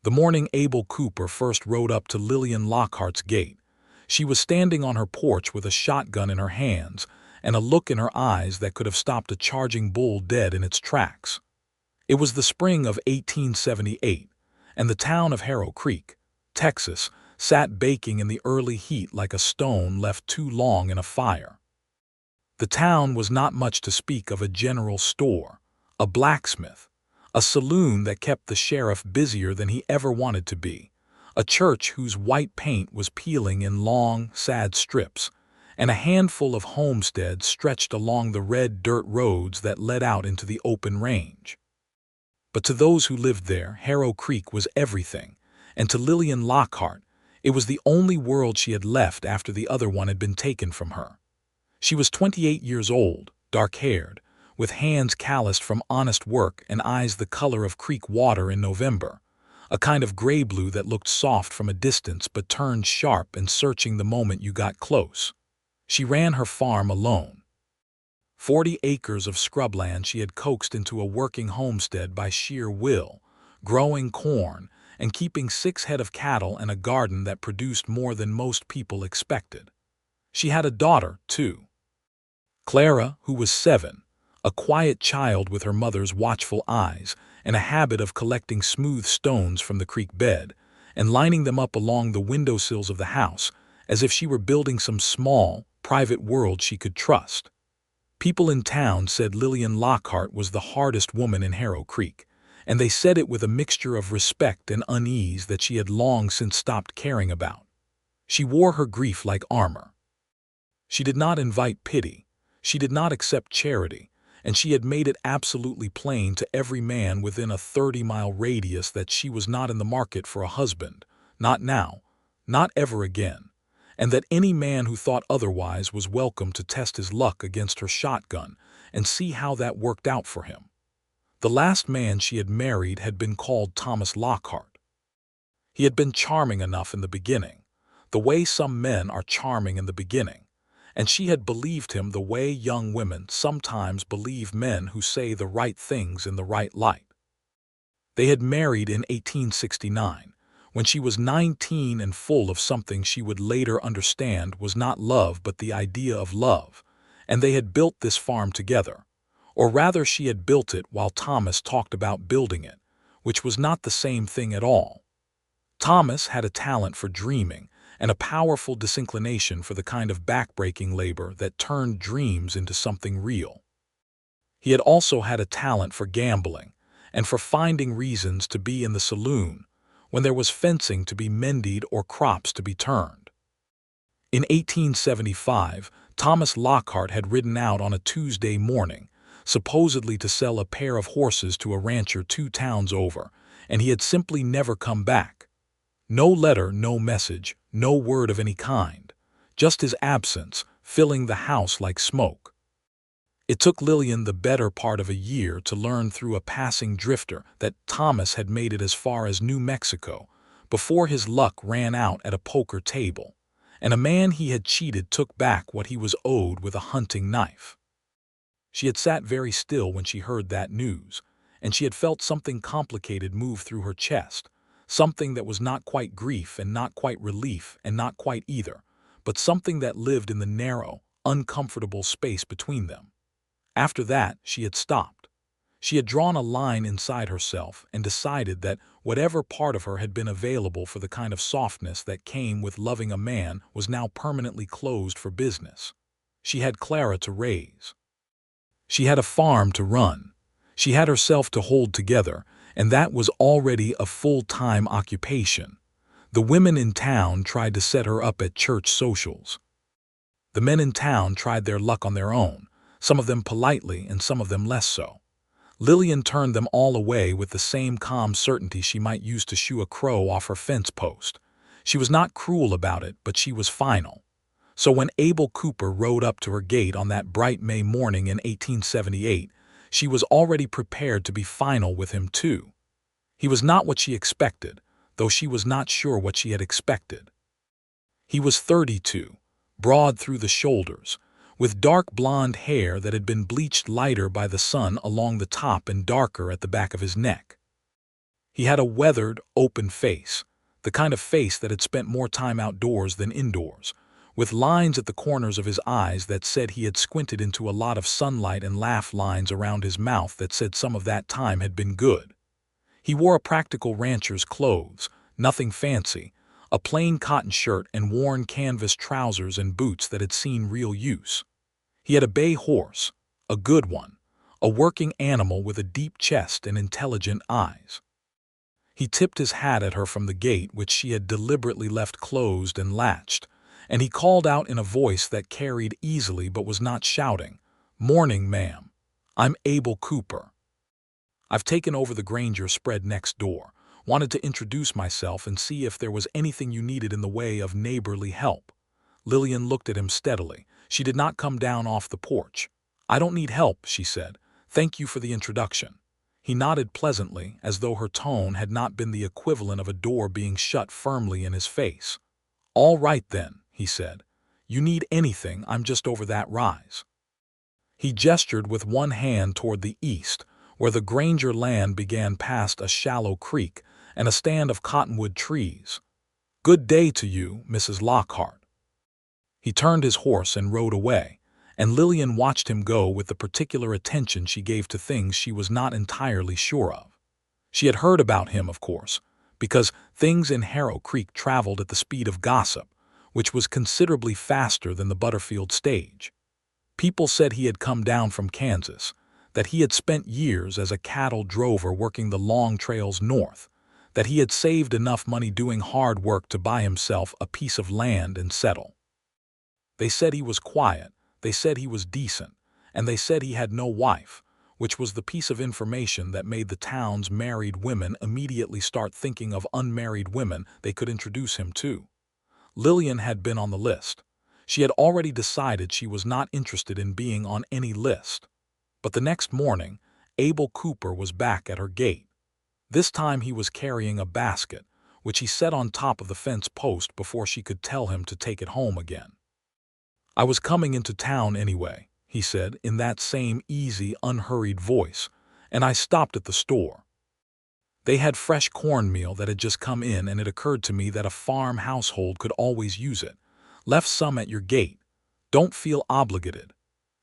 The morning Abel Cooper first rode up to Lillian Lockhart's gate, she was standing on her porch with a shotgun in her hands and a look in her eyes that could have stopped a charging bull dead in its tracks. It was the spring of 1878, and the town of Harrow Creek, Texas, sat baking in the early heat like a stone left too long in a fire. The town was not much to speak of: a general store, a blacksmith, a saloon that kept the sheriff busier than he ever wanted to be, a church whose white paint was peeling in long, sad strips, and a handful of homesteads stretched along the red dirt roads that led out into the open range. But to those who lived there, Harrow Creek was everything, and to Lillian Lockhart, it was the only world she had left after the other one had been taken from her. She was 28 years old, dark-haired, with hands calloused from honest work and eyes the color of creek water in November, a kind of gray-blue that looked soft from a distance but turned sharp and searching the moment you got close. She ran her farm alone. 40 acres of scrubland she had coaxed into a working homestead by sheer will, growing corn and keeping 6 head of cattle and a garden that produced more than most people expected. She had a daughter, too. Clara, who was 7, a quiet child with her mother's watchful eyes and a habit of collecting smooth stones from the creek bed and lining them up along the windowsills of the house as if she were building some small, private world she could trust. People in town said Lillian Lockhart was the hardest woman in Harrow Creek, and they said it with a mixture of respect and unease that she had long since stopped caring about. She wore her grief like armor. She did not invite pity, she did not accept charity, and she had made it absolutely plain to every man within a 30-mile radius that she was not in the market for a husband, not now, not ever again, and that any man who thought otherwise was welcome to test his luck against her shotgun and see how that worked out for him. The last man she had married had been called Thomas Lockhart. He had been charming enough in the beginning, the way some men are charming in the beginning, and she had believed him the way young women sometimes believe men who say the right things in the right light. They had married in 1869, when she was 19 and full of something she would later understand was not love but the idea of love, and they had built this farm together, or rather she had built it while Thomas talked about building it, which was not the same thing at all. Thomas had a talent for dreaming and a powerful disinclination for the kind of backbreaking labor that turned dreams into something real. He had also had a talent for gambling and for finding reasons to be in the saloon when there was fencing to be mended or crops to be turned. In 1875, Thomas Lockhart had ridden out on a Tuesday morning, supposedly to sell a pair of horses to a rancher 2 towns over, and he had simply never come back. No letter, no message, no word of any kind, just his absence, filling the house like smoke. It took Lillian the better part of a year to learn through a passing drifter that Thomas had made it as far as New Mexico before his luck ran out at a poker table, and a man he had cheated took back what he was owed with a hunting knife. She had sat very still when she heard that news, and she had felt something complicated move through her chest, something that was not quite grief and not quite relief and not quite either, but something that lived in the narrow, uncomfortable space between them. After that, she had stopped. She had drawn a line inside herself and decided that whatever part of her had been available for the kind of softness that came with loving a man was now permanently closed for business. She had Clara to raise. She had a farm to run. She had herself to hold together, and that was already a full-time occupation. The women in town tried to set her up at church socials. The men in town tried their luck on their own, some of them politely and some of them less so. Lillian turned them all away with the same calm certainty she might use to shoo a crow off her fence post. She was not cruel about it, but she was final. So when Abel Cooper rode up to her gate on that bright May morning in 1878, she was already prepared to be final with him too. He was not what she expected, though she was not sure what she had expected. He was 32, broad through the shoulders, with dark blonde hair that had been bleached lighter by the sun along the top and darker at the back of his neck. He had a weathered, open face, the kind of face that had spent more time outdoors than indoors, with lines at the corners of his eyes that said he had squinted into a lot of sunlight and laugh lines around his mouth that said some of that time had been good. He wore a practical rancher's clothes, nothing fancy, a plain cotton shirt and worn canvas trousers and boots that had seen real use. He had a bay horse, a good one, a working animal with a deep chest and intelligent eyes. He tipped his hat at her from the gate, which she had deliberately left closed and latched, and he called out in a voice that carried easily but was not shouting, "Morning, ma'am. I'm Abel Cooper. I've taken over the Granger spread next door. Wanted to introduce myself and see if there was anything you needed in the way of neighborly help." Lillian looked at him steadily. She did not come down off the porch. "I don't need help," she said. "Thank you for the introduction." He nodded pleasantly, as though her tone had not been the equivalent of a door being shut firmly in his face. "All right then," he said. "You need anything, I'm just over that rise." He gestured with one hand toward the east, where the Granger land began past a shallow creek and a stand of cottonwood trees. "Good day to you, Mrs. Lockhart." He turned his horse and rode away, and Lillian watched him go with the particular attention she gave to things she was not entirely sure of. She had heard about him, of course, because things in Harrow Creek traveled at the speed of gossip, which was considerably faster than the Butterfield stage. People said he had come down from Kansas, that he had spent years as a cattle drover working the long trails north, that he had saved enough money doing hard work to buy himself a piece of land and settle. They said he was quiet, they said he was decent, and they said he had no wife, which was the piece of information that made the town's married women immediately start thinking of unmarried women they could introduce him to. Lillian had been on the list. She had already decided she was not interested in being on any list. But the next morning, Abel Cooper was back at her gate. This time he was carrying a basket, which he set on top of the fence post before she could tell him to take it home again. "I was coming into town anyway," he said in that same easy, unhurried voice, "and I stopped at the store. They had fresh cornmeal that had just come in, and it occurred to me that a farm household could always use it. Left some at your gate. Don't feel obligated."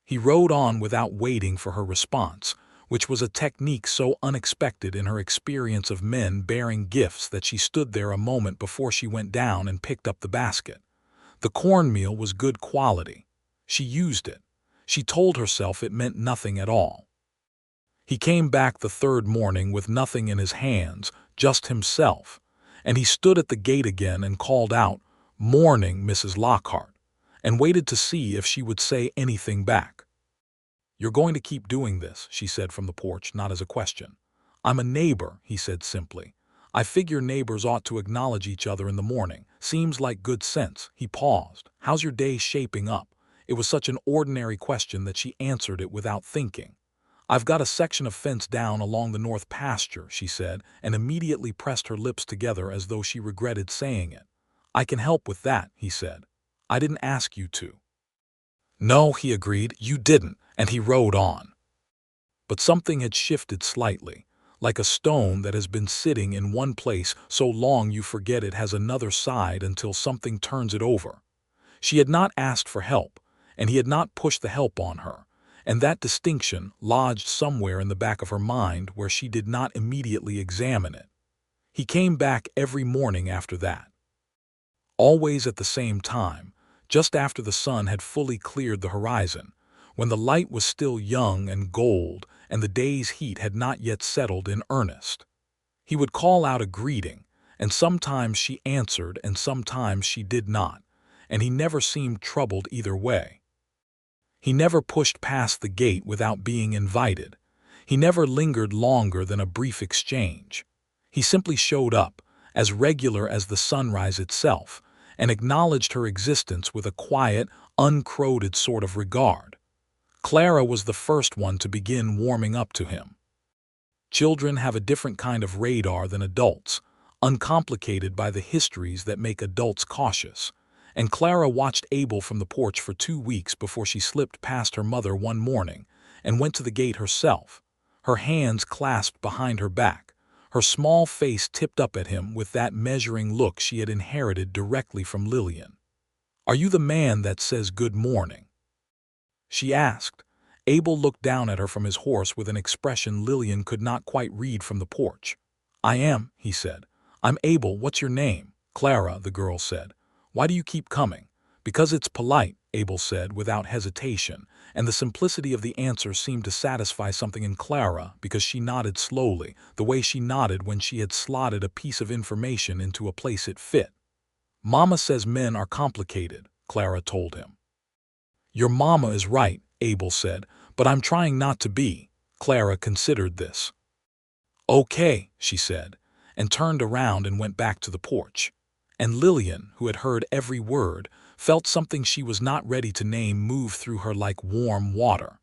He rode on without waiting for her response, which was a technique so unexpected in her experience of men bearing gifts that she stood there a moment before she went down and picked up the basket. The cornmeal was good quality. She used it. She told herself it meant nothing at all. He came back the third morning with nothing in his hands, just himself, and he stood at the gate again and called out, "Morning, Mrs. Lockhart," and waited to see if she would say anything back. "You're going to keep doing this," she said from the porch, not as a question. "I'm a neighbor," he said simply. "I figure neighbors ought to acknowledge each other in the morning. Seems like good sense." He paused. "How's your day shaping up?" It was such an ordinary question that she answered it without thinking. "I've got a section of fence down along the north pasture," she said, and immediately pressed her lips together as though she regretted saying it. "I can help with that," he said. "I didn't ask you to." "No," he agreed, "you didn't," and he rode on. But something had shifted slightly, like a stone that has been sitting in one place so long you forget it has another side until something turns it over. She had not asked for help, and he had not pushed the help on her, and that distinction lodged somewhere in the back of her mind where she did not immediately examine it. He came back every morning after that. Always at the same time, just after the sun had fully cleared the horizon, when the light was still young and gold and the day's heat had not yet settled in earnest. He would call out a greeting, and sometimes she answered and sometimes she did not, and he never seemed troubled either way. He never pushed past the gate without being invited. He never lingered longer than a brief exchange. He simply showed up, as regular as the sunrise itself, and acknowledged her existence with a quiet, uncrowded sort of regard. Clara was the first one to begin warming up to him. Children have a different kind of radar than adults, uncomplicated by the histories that make adults cautious, and Clara watched Abel from the porch for 2 weeks before she slipped past her mother one morning and went to the gate herself, her hands clasped behind her back, Her small face tipped up at him with that measuring look she had inherited directly from Lillian. "Are you the man that says good morning?" she asked. Abel looked down at her from his horse with an expression Lillian could not quite read from the porch. "I am," he said. "I'm Abel. What's your name?" "Clara," the girl said. "Why do you keep coming?" "Because it's polite," Abel said without hesitation, and the simplicity of the answer seemed to satisfy something in Clara because she nodded slowly, the way she nodded when she had slotted a piece of information into a place it fit. "Mama says men are complicated," Clara told him. "Your mama is right," Abel said, "but I'm trying not to be." Clara considered this. "Okay," she said, and turned around and went back to the porch. And Lillian, who had heard every word, felt something she was not ready to name move through her like warm water.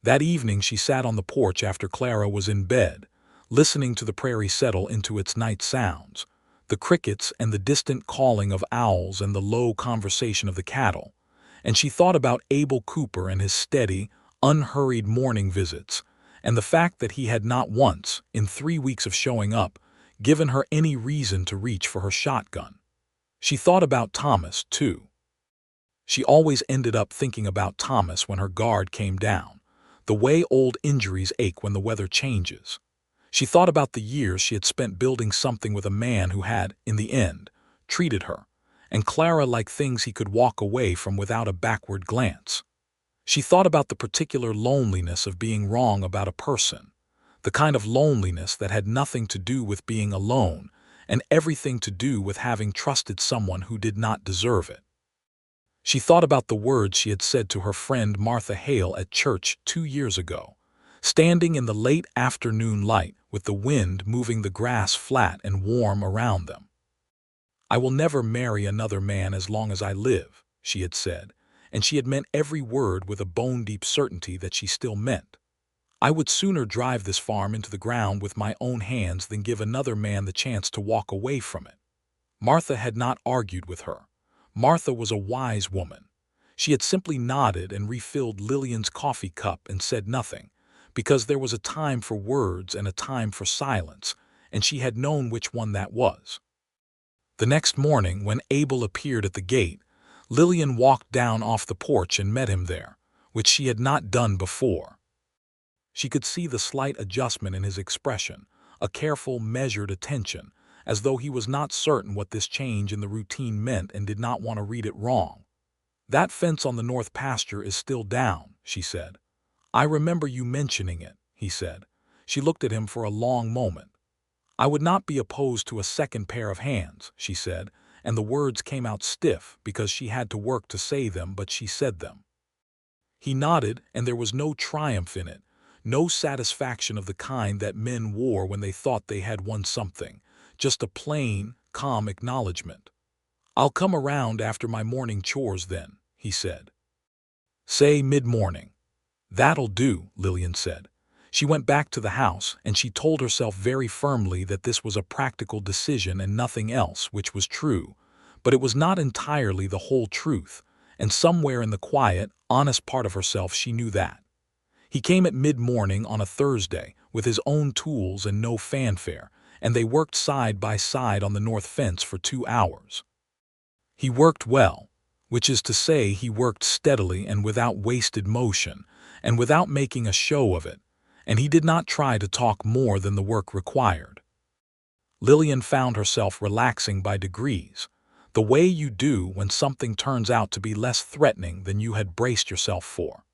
That evening she sat on the porch after Clara was in bed, listening to the prairie settle into its night sounds, the crickets and the distant calling of owls and the low conversation of the cattle, and she thought about Abel Cooper and his steady, unhurried morning visits, and the fact that he had not once, in 3 weeks of showing up, given her any reason to reach for her shotgun. She thought about Thomas, too. She always ended up thinking about Thomas when her guard came down, the way old injuries ache when the weather changes. She thought about the years she had spent building something with a man who had, in the end, treated her, and Clara like things he could walk away from without a backward glance. She thought about the particular loneliness of being wrong about a person, the kind of loneliness that had nothing to do with being alone and everything to do with having trusted someone who did not deserve it. She thought about the words she had said to her friend Martha Hale at church 2 years ago, standing in the late afternoon light with the wind moving the grass flat and warm around them. "I will never marry another man as long as I live," she had said, and she had meant every word with a bone-deep certainty that she still meant. "I would sooner drive this farm into the ground with my own hands than give another man the chance to walk away from it." Martha had not argued with her. Martha was a wise woman. She had simply nodded and refilled Lillian's coffee cup and said nothing, because there was a time for words and a time for silence, and she had known which one that was. The next morning, when Abel appeared at the gate, Lillian walked down off the porch and met him there, which she had not done before. She could see the slight adjustment in his expression, a careful, measured attention, as though he was not certain what this change in the routine meant and did not want to read it wrong. "That fence on the north pasture is still down," she said. "I remember you mentioning it," he said. She looked at him for a long moment. "I would not be opposed to a second pair of hands," she said, and the words came out stiff because she had to work to say them, but she said them. He nodded, and there was no triumph in it, no satisfaction of the kind that men wore when they thought they had won something, just a plain, calm acknowledgement. "I'll come around after my morning chores then," he said. "Say mid-morning." "That'll do," Lillian said. She went back to the house, and she told herself very firmly that this was a practical decision and nothing else, which was true. But it was not entirely the whole truth, and somewhere in the quiet, honest part of herself she knew that. He came at mid-morning on a Thursday, with his own tools and no fanfare, and they worked side by side on the north fence for 2 hours. He worked well, which is to say he worked steadily and without wasted motion, and without making a show of it, and he did not try to talk more than the work required. Lillian found herself relaxing by degrees, the way you do when something turns out to be less threatening than you had braced yourself for.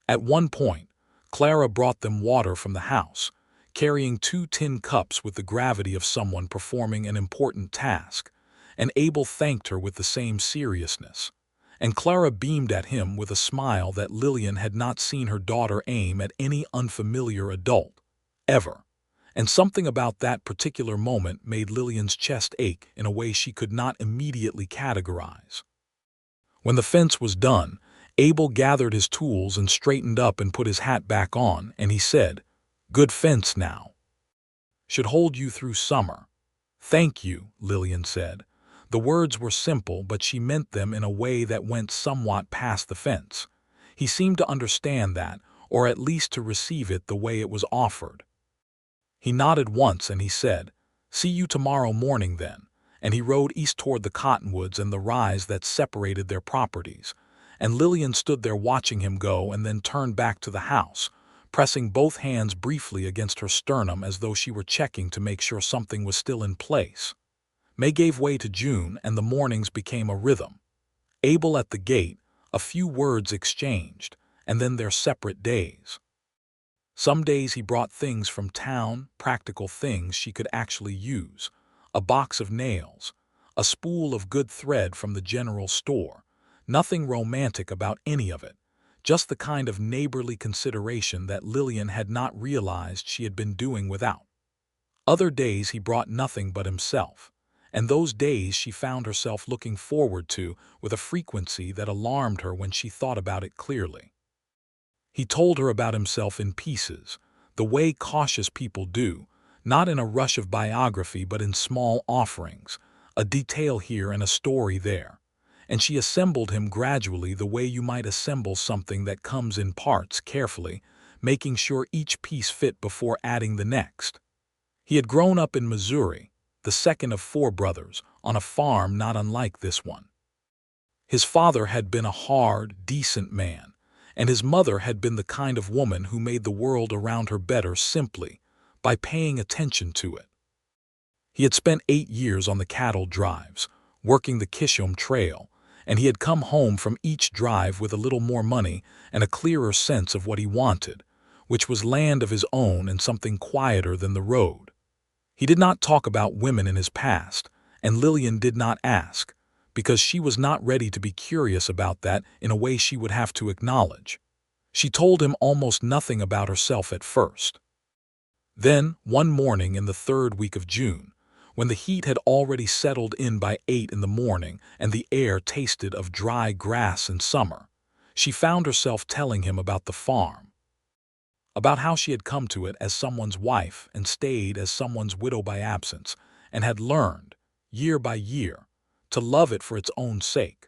At one point, Clara brought them water from the house, carrying 2 tin cups with the gravity of someone performing an important task, and Abel thanked her with the same seriousness, and Clara beamed at him with a smile that Lillian had not seen her daughter aim at any unfamiliar adult, ever, and something about that particular moment made Lillian's chest ache in a way she could not immediately categorize. When the fence was done, Abel gathered his tools and straightened up and put his hat back on, and he said, "Good fence now. Should hold you through summer." "Thank you," Lillian said. The words were simple, but she meant them in a way that went somewhat past the fence. He seemed to understand that, or at least to receive it the way it was offered. He nodded once and he said, "See you tomorrow morning then," and he rode east toward the cottonwoods and the rise that separated their properties. And Lillian stood there watching him go and then turned back to the house, pressing both hands briefly against her sternum as though she were checking to make sure something was still in place. May gave way to June and the mornings became a rhythm. Abel at the gate, a few words exchanged, and then their separate days. Some days he brought things from town, practical things she could actually use, a box of nails, a spool of good thread from the general store, nothing romantic about any of it, just the kind of neighborly consideration that Lillian had not realized she had been doing without. Other days he brought nothing but himself, and those days she found herself looking forward to with a frequency that alarmed her when she thought about it clearly. He told her about himself in pieces, the way cautious people do, not in a rush of biography but in small offerings, a detail here and a story there. And she assembled him gradually the way you might assemble something that comes in parts carefully, making sure each piece fit before adding the next. He had grown up in Missouri, the second of 4 brothers, on a farm not unlike this one. His father had been a hard, decent man, and his mother had been the kind of woman who made the world around her better simply by paying attention to it. He had spent 8 years on the cattle drives, working the Kishom Trail, and he had come home from each drive with a little more money and a clearer sense of what he wanted, which was land of his own and something quieter than the road. He did not talk about women in his past, and Lillian did not ask, because she was not ready to be curious about that in a way she would have to acknowledge. She told him almost nothing about herself at first. Then, one morning in the 3rd week of June, when the heat had already settled in by 8 in the morning and the air tasted of dry grass and summer, she found herself telling him about the farm, about how she had come to it as someone's wife and stayed as someone's widow by absence, and had learned, year by year, to love it for its own sake,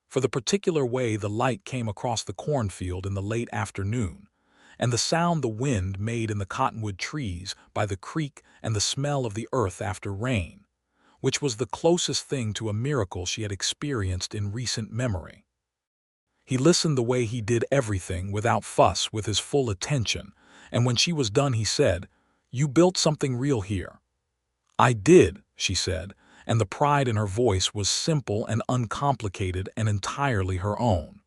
for the particular way the light came across the cornfield in the late afternoon, and the sound the wind made in the cottonwood trees by the creek and the smell of the earth after rain, which was the closest thing to a miracle she had experienced in recent memory. He listened the way he did everything without fuss with his full attention, and when she was done he said, "You built something real here." "I did," she said, and the pride in her voice was simple and uncomplicated and entirely her own.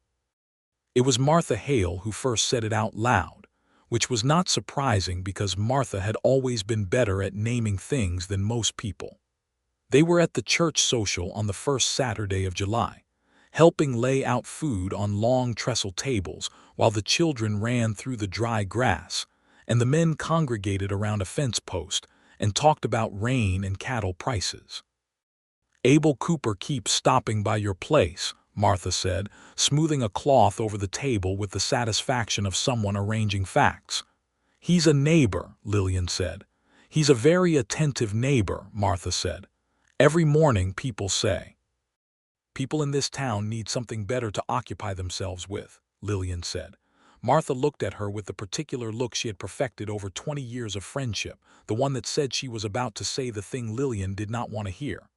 It was Martha Hale who first said it out loud, which was not surprising because Martha had always been better at naming things than most people. They were at the church social on the first Saturday of July, helping lay out food on long trestle tables while the children ran through the dry grass, and the men congregated around a fence post and talked about rain and cattle prices. "Abel Cooper keeps stopping by your place," Martha said, smoothing a cloth over the table with the satisfaction of someone arranging facts. "He's a neighbor," Lillian said. "He's a very attentive neighbor," Martha said. "Every morning people say." "People in this town need something better to occupy themselves with," Lillian said. Martha looked at her with the particular look she had perfected over 20 years of friendship, the one that said she was about to say the thing Lillian did not want to hear.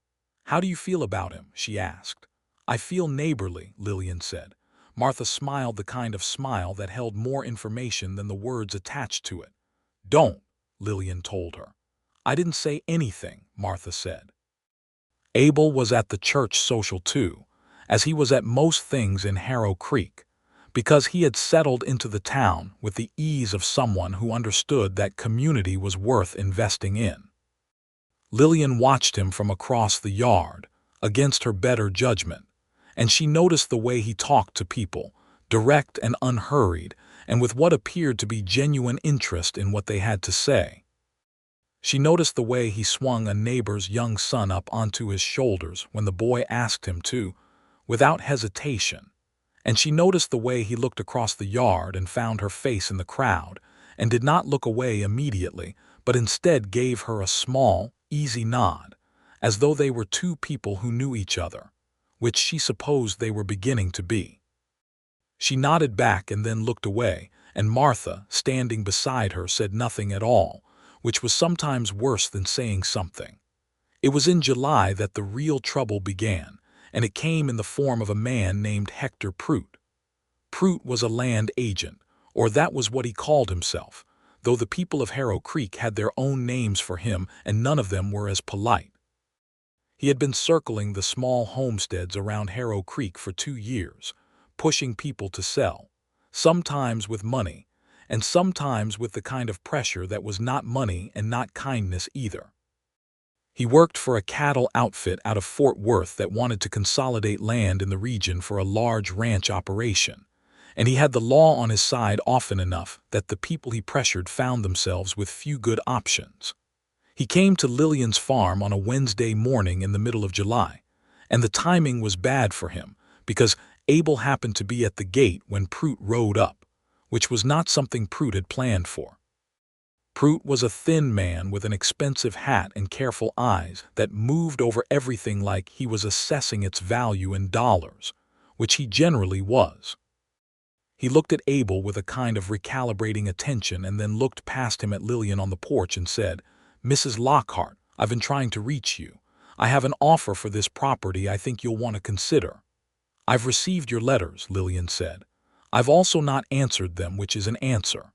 "How do you feel about him?" she asked. "I feel neighborly," Lillian said. Martha smiled the kind of smile that held more information than the words attached to it. "Don't," Lillian told her. "I didn't say anything," Martha said. Abel was at the church social too, as he was at most things in Harrow Creek, because he had settled into the town with the ease of someone who understood that community was worth investing in. Lillian watched him from across the yard, against her better judgment, and she noticed the way he talked to people, direct and unhurried, and with what appeared to be genuine interest in what they had to say. She noticed the way he swung a neighbor's young son up onto his shoulders when the boy asked him to, without hesitation, and she noticed the way he looked across the yard and found her face in the crowd, and did not look away immediately, but instead gave her a small, easy nod, as though they were two people who knew each other, which she supposed they were beginning to be. She nodded back and then looked away, and Martha, standing beside her, said nothing at all, which was sometimes worse than saying something. It was in July that the real trouble began, and it came in the form of a man named Hector Prout. Prout was a land agent, or that was what he called himself, though the people of Harrow Creek had their own names for him and none of them were as polite. He had been circling the small homesteads around Harrow Creek for 2 years, pushing people to sell, sometimes with money, and sometimes with the kind of pressure that was not money and not kindness either. He worked for a cattle outfit out of Fort Worth that wanted to consolidate land in the region for a large ranch operation, and he had the law on his side often enough that the people he pressured found themselves with few good options. He came to Lillian's farm on a Wednesday morning in the middle of July, and the timing was bad for him because Abel happened to be at the gate when Prout rode up, which was not something Prout had planned for. Prout was a thin man with an expensive hat and careful eyes that moved over everything like he was assessing its value in dollars, which he generally was. He looked at Abel with a kind of recalibrating attention and then looked past him at Lillian on the porch and said, "Mrs. Lockhart, I've been trying to reach you. I have an offer for this property I think you'll want to consider." "I've received your letters," Lillian said. "I've also not answered them, which is an answer."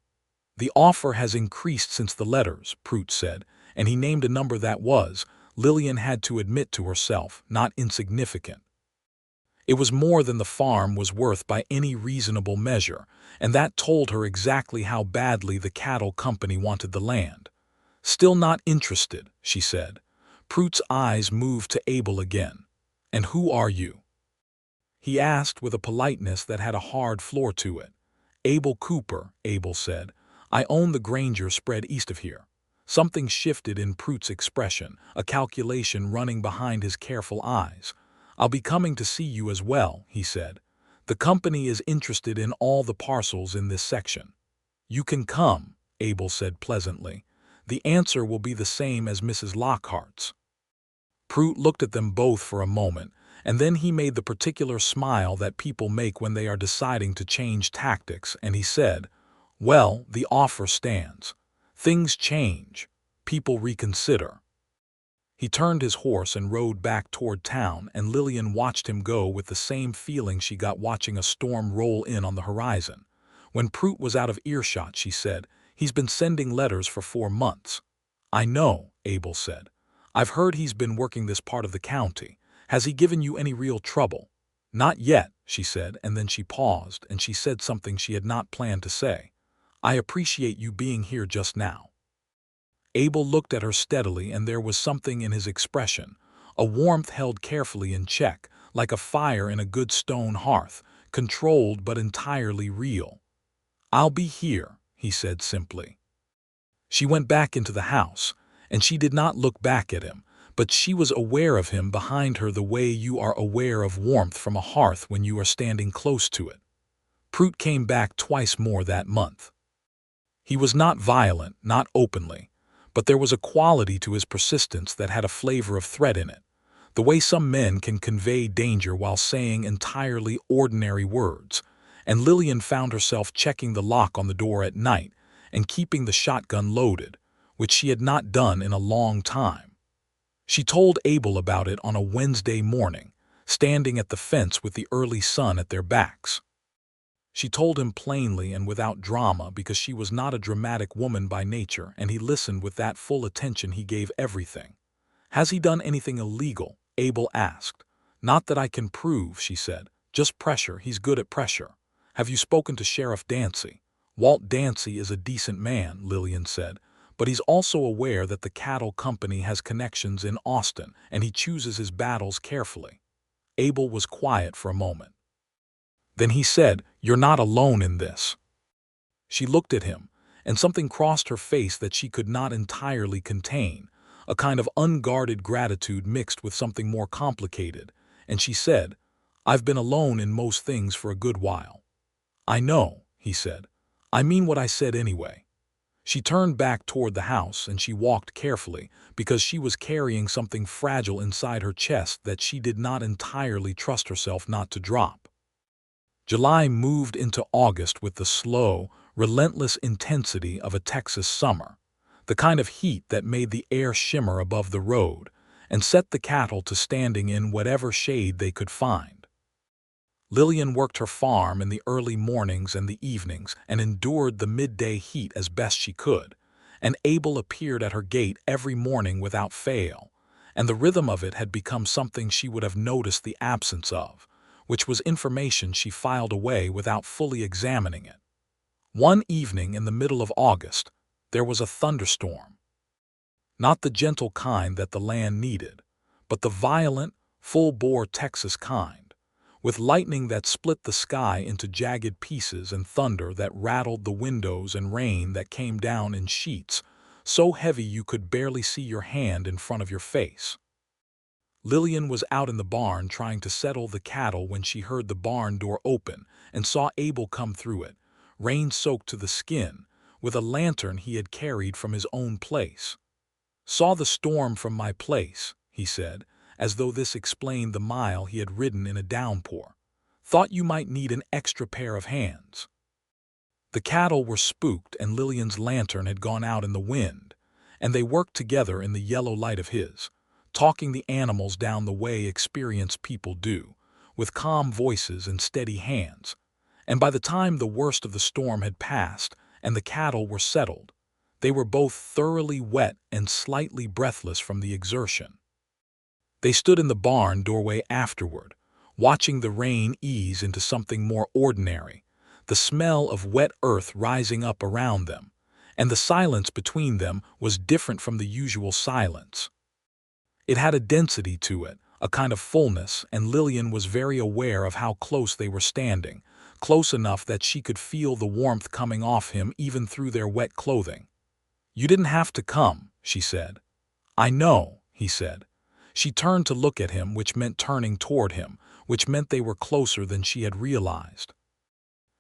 "The offer has increased since the letters," Prout said, and he named a number that was, Lillian had to admit to herself, not insignificant. It was more than the farm was worth by any reasonable measure, and that told her exactly how badly the cattle company wanted the land. "Still not interested," she said. Prout's eyes moved to Abel again. "And who are you?" he asked with a politeness that had a hard floor to it. "Abel Cooper," Abel said. "I own the Granger spread east of here." Something shifted in Prout's expression, a calculation running behind his careful eyes. "I'll be coming to see you as well," he said. "The company is interested in all the parcels in this section." "You can come," Abel said pleasantly. "The answer will be the same as Mrs. Lockhart's." Prout looked at them both for a moment, and then he made the particular smile that people make when they are deciding to change tactics, and he said, "Well, the offer stands. Things change. People reconsider." He turned his horse and rode back toward town, and Lillian watched him go with the same feeling she got watching a storm roll in on the horizon. When Prout was out of earshot, she said, "He's been sending letters for 4 months." "I know," Abel said. "I've heard he's been working this part of the county. Has he given you any real trouble?" "Not yet," she said, and then she paused, and she said something she had not planned to say. "I appreciate you being here just now." Abel looked at her steadily, and there was something in his expression, a warmth held carefully in check, like a fire in a good stone hearth, controlled but entirely real. "I'll be here," he said simply. She went back into the house, and she did not look back at him, but she was aware of him behind her the way you are aware of warmth from a hearth when you are standing close to it. Prout came back twice more that month. He was not violent, not openly, but there was a quality to his persistence that had a flavor of threat in it, the way some men can convey danger while saying entirely ordinary words, and Lillian found herself checking the lock on the door at night and keeping the shotgun loaded, which she had not done in a long time. She told Abel about it on a Wednesday morning, standing at the fence with the early sun at their backs. She told him plainly and without drama because she was not a dramatic woman by nature, and he listened with that full attention he gave everything. "Has he done anything illegal?" Abel asked. "Not that I can prove," she said. "Just pressure. He's good at pressure." "Have you spoken to Sheriff Dancy?" "Walt Dancy is a decent man," Lillian said, "but he's also aware that the cattle company has connections in Austin, and he chooses his battles carefully." Abel was quiet for a moment. Then he said, "You're not alone in this." She looked at him, and something crossed her face that she could not entirely contain, a kind of unguarded gratitude mixed with something more complicated, and she said, "I've been alone in most things for a good while." "I know," he said. "I mean what I said anyway." She turned back toward the house, and she walked carefully, because she was carrying something fragile inside her chest that she did not entirely trust herself not to drop. July moved into August with the slow, relentless intensity of a Texas summer. the kind of heat that made the air shimmer above the road and set the cattle to standing in whatever shade they could find. Lillian worked her farm in the early mornings and the evenings and endured the midday heat as best she could, and Abel appeared at her gate every morning without fail, and the rhythm of it had become something she would have noticed the absence of, which was information she filed away without fully examining it. One evening in the middle of August, there was a thunderstorm. Not the gentle kind that the land needed, but the violent, full-bore Texas kind, with lightning that split the sky into jagged pieces and thunder that rattled the windows and rain that came down in sheets, so heavy you could barely see your hand in front of your face. Lillian was out in the barn trying to settle the cattle when she heard the barn door open and saw Abel come through it, rain-soaked to the skin, with a lantern he had carried from his own place. "Saw the storm from my place," he said, as though this explained the mile he had ridden in a downpour. "Thought you might need an extra pair of hands." The cattle were spooked and Lillian's lantern had gone out in the wind, and they worked together in the yellow light of his, talking the animals down the way experienced people do, with calm voices and steady hands. And by the time the worst of the storm had passed and the cattle were settled, they were both thoroughly wet and slightly breathless from the exertion. They stood in the barn doorway afterward, watching the rain ease into something more ordinary, the smell of wet earth rising up around them, and the silence between them was different from the usual silence. It had a density to it, a kind of fullness, and Lillian was very aware of how close they were standing, close enough that she could feel the warmth coming off him even through their wet clothing. "You didn't have to come," she said. "I know," he said. She turned to look at him, which meant turning toward him, which meant they were closer than she had realized.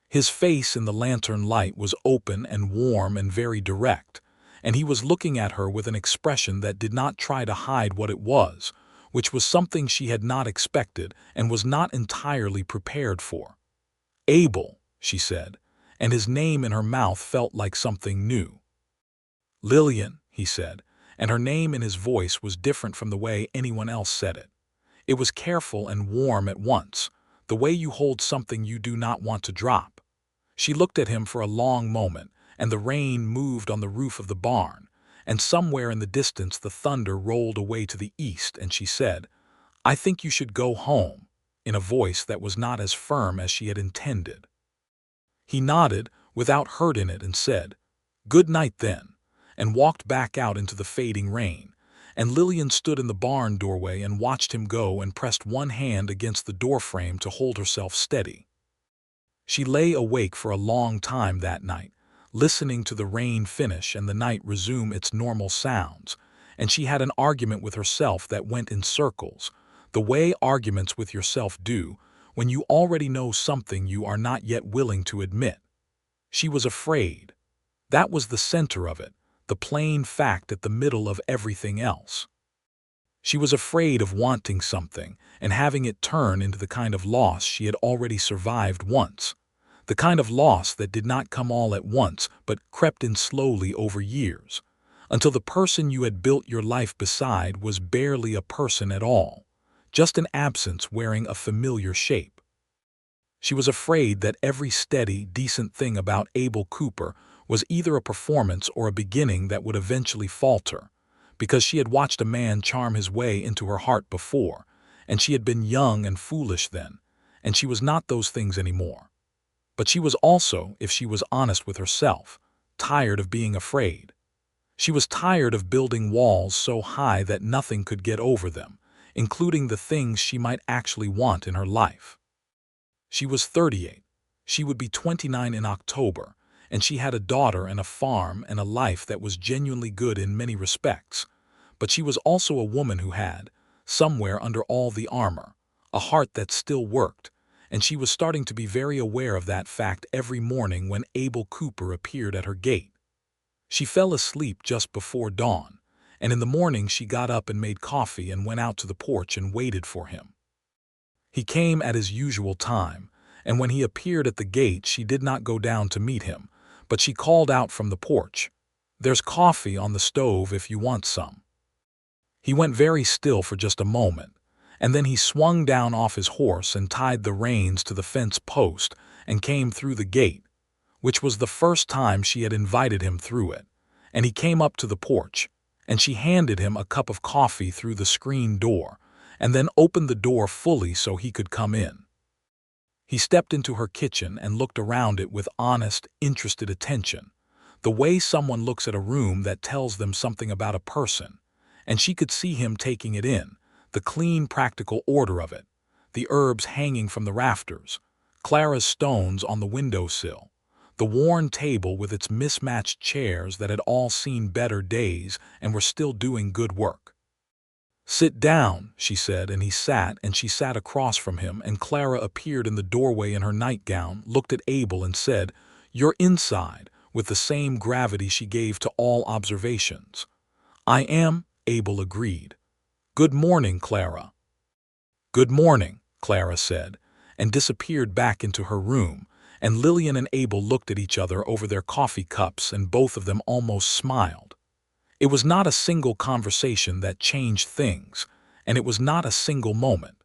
His face in the lantern light was open and warm and very direct, and he was looking at her with an expression that did not try to hide what it was, which was something she had not expected and was not entirely prepared for. "Abel," she said, and his name in her mouth felt like something new. "Lillian," he said, and her name in his voice was different from the way anyone else said it. It was careful and warm at once, the way you hold something you do not want to drop. She looked at him for a long moment, and the rain moved on the roof of the barn, and somewhere in the distance the thunder rolled away to the east, and she said, "I think you should go home," in a voice that was not as firm as she had intended. He nodded, without hurt in it, and said, "Good night then," and walked back out into the fading rain, and Lillian stood in the barn doorway and watched him go and pressed one hand against the doorframe to hold herself steady. She lay awake for a long time that night, listening to the rain finish and the night resume its normal sounds, and she had an argument with herself that went in circles, the way arguments with yourself do when you already know something you are not yet willing to admit. She was afraid. That was the center of it, the plain fact at the middle of everything else. She was afraid of wanting something and having it turn into the kind of loss she had already survived once, the kind of loss that did not come all at once but crept in slowly over years, until the person you had built your life beside was barely a person at all, just an absence wearing a familiar shape. She was afraid that every steady, decent thing about Abel Cooper was either a performance or a beginning that would eventually falter, because she had watched a man charm his way into her heart before, and she had been young and foolish then, and she was not those things anymore. But she was also, if she was honest with herself, tired of being afraid. She was tired of building walls so high that nothing could get over them, including the things she might actually want in her life. She was 38. She would be 29 in October, and she had a daughter and a farm and a life that was genuinely good in many respects. But she was also a woman who had, somewhere under all the armor, a heart that still worked, and she was starting to be very aware of that fact every morning when Abel Cooper appeared at her gate. She fell asleep just before dawn, and in the morning she got up and made coffee and went out to the porch and waited for him. He came at his usual time, and when he appeared at the gate she did not go down to meet him, but she called out from the porch, There's coffee on the stove if you want some." He went very still for just a moment, and then he swung down off his horse and tied the reins to the fence post and came through the gate, which was the first time she had invited him through it, and he came up to the porch, and she handed him a cup of coffee through the screen door, and then opened the door fully so he could come in. He stepped into her kitchen and looked around it with honest, interested attention, the way someone looks at a room that tells them something about a person, and she could see him taking it in, the clean, practical order of it, the herbs hanging from the rafters, Clara's stones on the windowsill, the worn table with its mismatched chairs that had all seen better days and were still doing good work. "Sit down," she said, and he sat, and she sat across from him, and Clara appeared in the doorway in her nightgown, looked at Abel and said, "You're inside," with the same gravity she gave to all observations. "I am," Abel agreed. "Good morning, Clara." "Good morning," Clara said, and disappeared back into her room, and Lillian and Abel looked at each other over their coffee cups, and both of them almost smiled. It was not a single conversation that changed things, and it was not a single moment.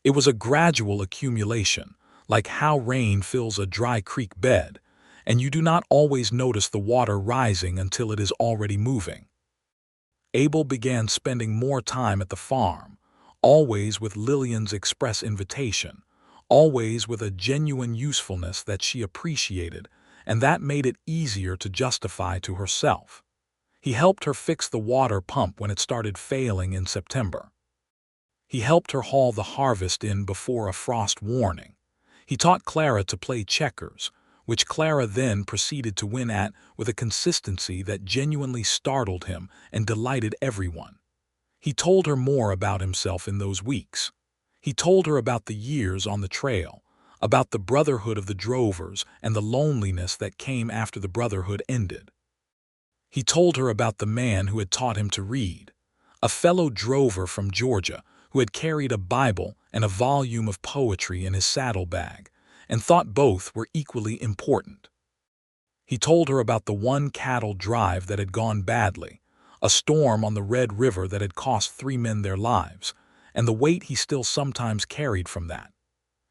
It was a gradual accumulation, like how rain fills a dry creek bed, and you do not always notice the water rising until it is already moving. Abel began spending more time at the farm, always with Lillian's express invitation, always with a genuine usefulness that she appreciated, and that made it easier to justify to herself. He helped her fix the water pump when it started failing in September. He helped her haul the harvest in before a frost warning. He taught Clara to play checkers, which Clara then proceeded to win at with a consistency that genuinely startled him and delighted everyone. He told her more about himself in those weeks. He told her about the years on the trail, about the brotherhood of the drovers and the loneliness that came after the brotherhood ended. He told her about the man who had taught him to read, a fellow drover from Georgia who had carried a Bible and a volume of poetry in his saddlebag, and thought both were equally important. He told her about the one cattle drive that had gone badly, a storm on the Red River that had cost 3 men their lives, and the weight he still sometimes carried from that.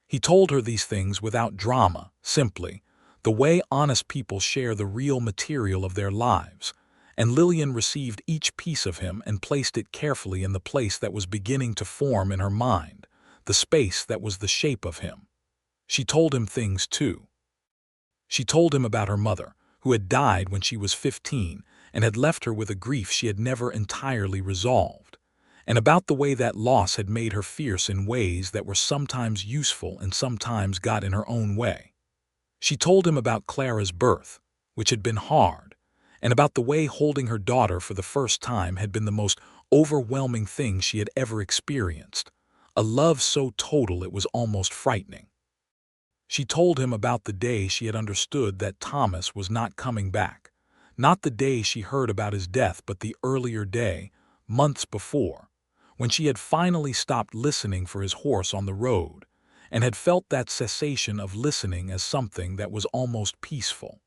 He told her these things without drama, simply, the way honest people share the real material of their lives, and Lillian received each piece of him and placed it carefully in the place that was beginning to form in her mind, the space that was the shape of him. She told him things, too. She told him about her mother, who had died when she was 15 and had left her with a grief she had never entirely resolved, and about the way that loss had made her fierce in ways that were sometimes useful and sometimes got in her own way. She told him about Clara's birth, which had been hard, and about the way holding her daughter for the first time had been the most overwhelming thing she had ever experienced, a love so total it was almost frightening. She told him about the day she had understood that Thomas was not coming back, not the day she heard about his death, but the earlier day, months before, when she had finally stopped listening for his horse on the road, and had felt that cessation of listening as something that was almost peaceful.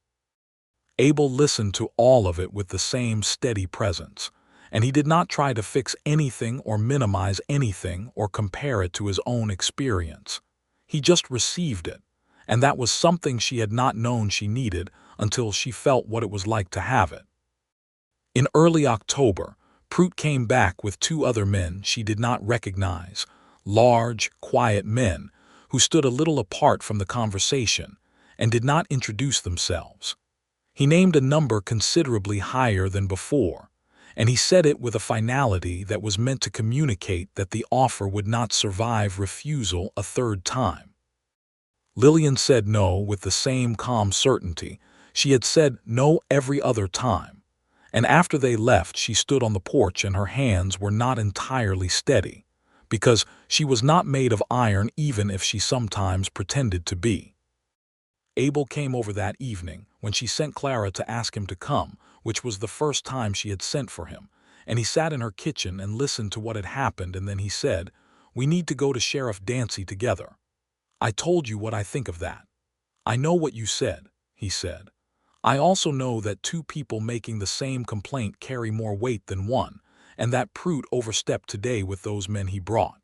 Abel listened to all of it with the same steady presence, and he did not try to fix anything or minimize anything or compare it to his own experience. He just received it, and that was something she had not known she needed until she felt what it was like to have it. In early October, Prout came back with 2 other men she did not recognize, large, quiet men who stood a little apart from the conversation and did not introduce themselves. He named a number considerably higher than before, and he said it with a finality that was meant to communicate that the offer would not survive refusal a 3rd time. Lillian said no with the same calm certainty she had said no every other time, and after they left she stood on the porch and her hands were not entirely steady, because she was not made of iron even if she sometimes pretended to be. Abel came over that evening when she sent Clara to ask him to come, which was the first time she had sent for him, and he sat in her kitchen and listened to what had happened, and then he said, "We need to go to Sheriff Dancy together. I told you what I think of that." "I know what you said," he said. I also know that two people making the same complaint carry more weight than one, and that Pruitt overstepped today with those men he brought.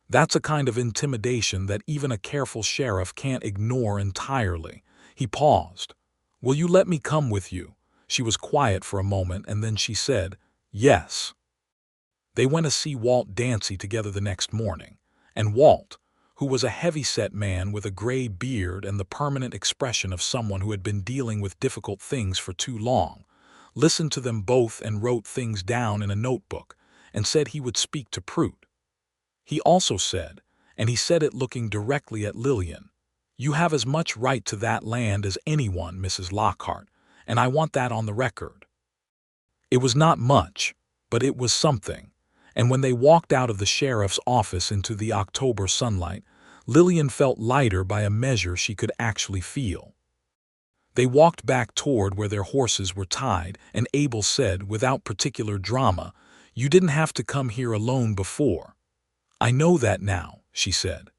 That's a kind of intimidation that even a careful sheriff can't ignore entirely." He paused. "Will you let me come with you?" She was quiet for a moment, and then she said, "Yes." They went to see Walt Dancy together the next morning, and Walt, who was a heavy-set man with a gray beard and the permanent expression of someone who had been dealing with difficult things for too long, listened to them both and wrote things down in a notebook, and said he would speak to Pruitt. He also said, and he said it looking directly at Lillian, "You have as much right to that land as anyone, Mrs. Lockhart, and I want that on the record." It was not much, but it was something, and when they walked out of the sheriff's office into the October sunlight, Lillian felt lighter by a measure she could actually feel. They walked back toward where their horses were tied, and Abel said, without particular drama, "You didn't have to come here alone before." "I know that now," she said.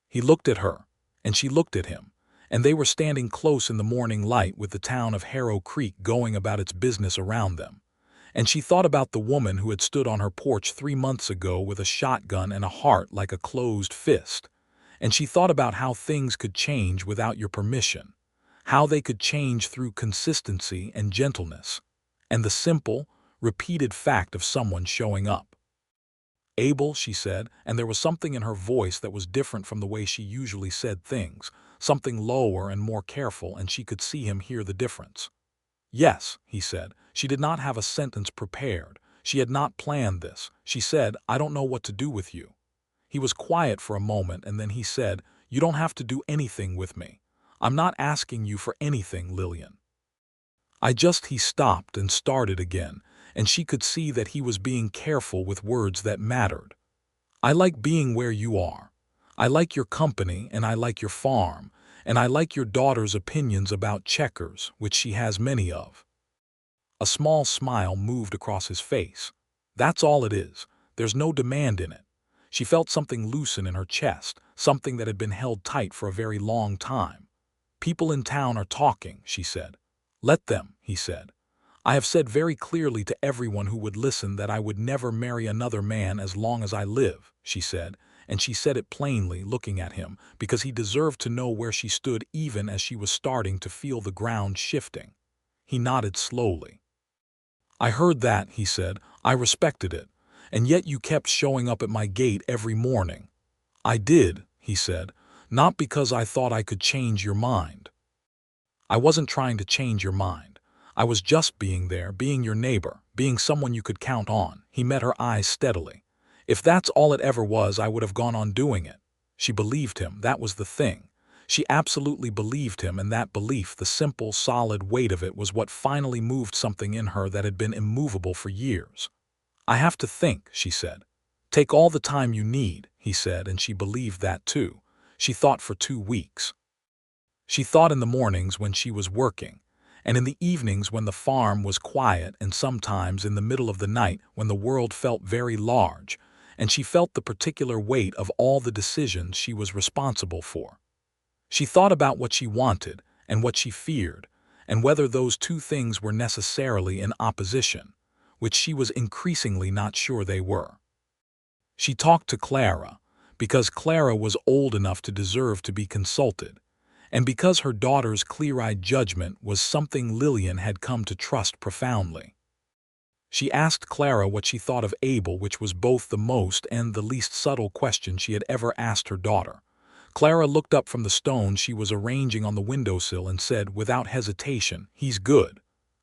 He looked at her, and she looked at him, and they were standing close in the morning light with the town of Harrow Creek going about its business around them. And she thought about the woman who had stood on her porch 3 months ago with a shotgun and a heart like a closed fist. And she thought about how things could change without your permission, how they could change through consistency and gentleness, and the simple, repeated fact of someone showing up. "Abel," she said, and there was something in her voice that was different from the way she usually said things, something lower and more careful, and she could see him hear the difference. "Yes," he said. She did not have a sentence prepared. She had not planned this. She said, "I don't know what to do with you." He was quiet for a moment, and then he said, "You don't have to do anything with me. I'm not asking you for anything, Lillian. He stopped and started again, and she could see that he was being careful with words that mattered. "I like being where you are. I like your company, and I like your farm, and I like your daughter's opinions about checkers, which she has many of." A small smile moved across his face. "That's all it is. There's no demand in it." She felt something loosen in her chest, something that had been held tight for a very long time. "People in town are talking," she said. "Let them," he said. "I have said very clearly to everyone who would listen that I would never marry another man as long as I live," she said, and she said it plainly, looking at him, because he deserved to know where she stood even as she was starting to feel the ground shifting. He nodded slowly. "I heard that," he said. "I respected it, and yet you kept showing up at my gate every morning." "I did," he said, "not because I thought I could change your mind. I wasn't trying to change your mind. I was just being there, being your neighbor, being someone you could count on." He met her eyes steadily. "If that's all it ever was, I would have gone on doing it." She believed him, that was the thing. She absolutely believed him, and that belief, the simple, solid weight of it, was what finally moved something in her that had been immovable for years. "I have to think," she said. "Take all the time you need," he said, and she believed that too. She thought for 2 weeks. She thought in the mornings when she was working, and in the evenings when the farm was quiet, and sometimes in the middle of the night when the world felt very large, and she felt the particular weight of all the decisions she was responsible for. She thought about what she wanted and what she feared, and whether those two things were necessarily in opposition, which she was increasingly not sure they were. She talked to Clara, because Clara was old enough to deserve to be consulted, and because her daughter's clear-eyed judgment was something Lillian had come to trust profoundly. She asked Clara what she thought of Abel, which was both the most and the least subtle question she had ever asked her daughter. Clara looked up from the stones she was arranging on the windowsill and said, without hesitation, "He's good."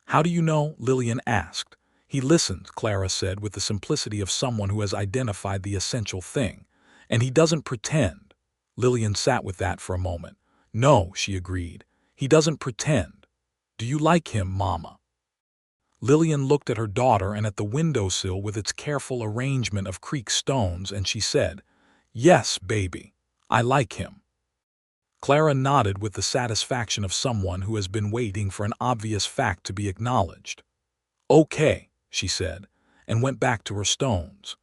"How do you know?" Lillian asked. "He listens," Clara said with the simplicity of someone who has identified the essential thing. "And he doesn't pretend." Lillian sat with that for a moment. "No," she agreed. "He doesn't pretend. Do you like him, Mama?" Lillian looked at her daughter and at the windowsill with its careful arrangement of creek stones, and she said, "Yes, baby. I like him." Clara nodded with the satisfaction of someone who has been waiting for an obvious fact to be acknowledged. "Okay," she said, and went back to her stones.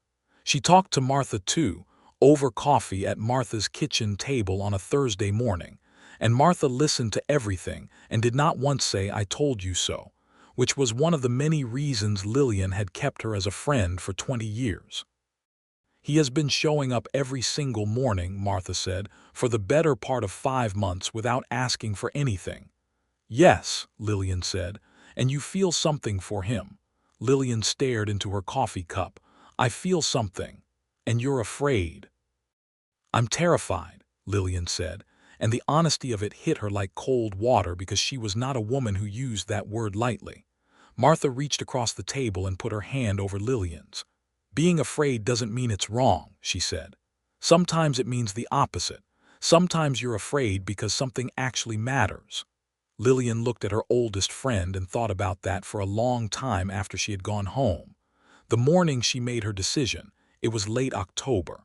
She talked to Martha too, over coffee at Martha's kitchen table on a Thursday morning, and Martha listened to everything and did not once say, "I told you so," which was one of the many reasons Lillian had kept her as a friend for 20 years. "He has been showing up every single morning," Martha said, "for the better part of 5 months without asking for anything." "Yes," Lillian said, "and you feel something for him." Lillian stared into her coffee cup. "I feel something. And you're afraid." "I'm terrified," Lillian said, and the honesty of it hit her like cold water because she was not a woman who used that word lightly. Martha reached across the table and put her hand over Lillian's. "Being afraid doesn't mean it's wrong," she said. "Sometimes it means the opposite. Sometimes you're afraid because something actually matters." Lillian looked at her oldest friend and thought about that for a long time after she had gone home. The morning she made her decision, it was late October.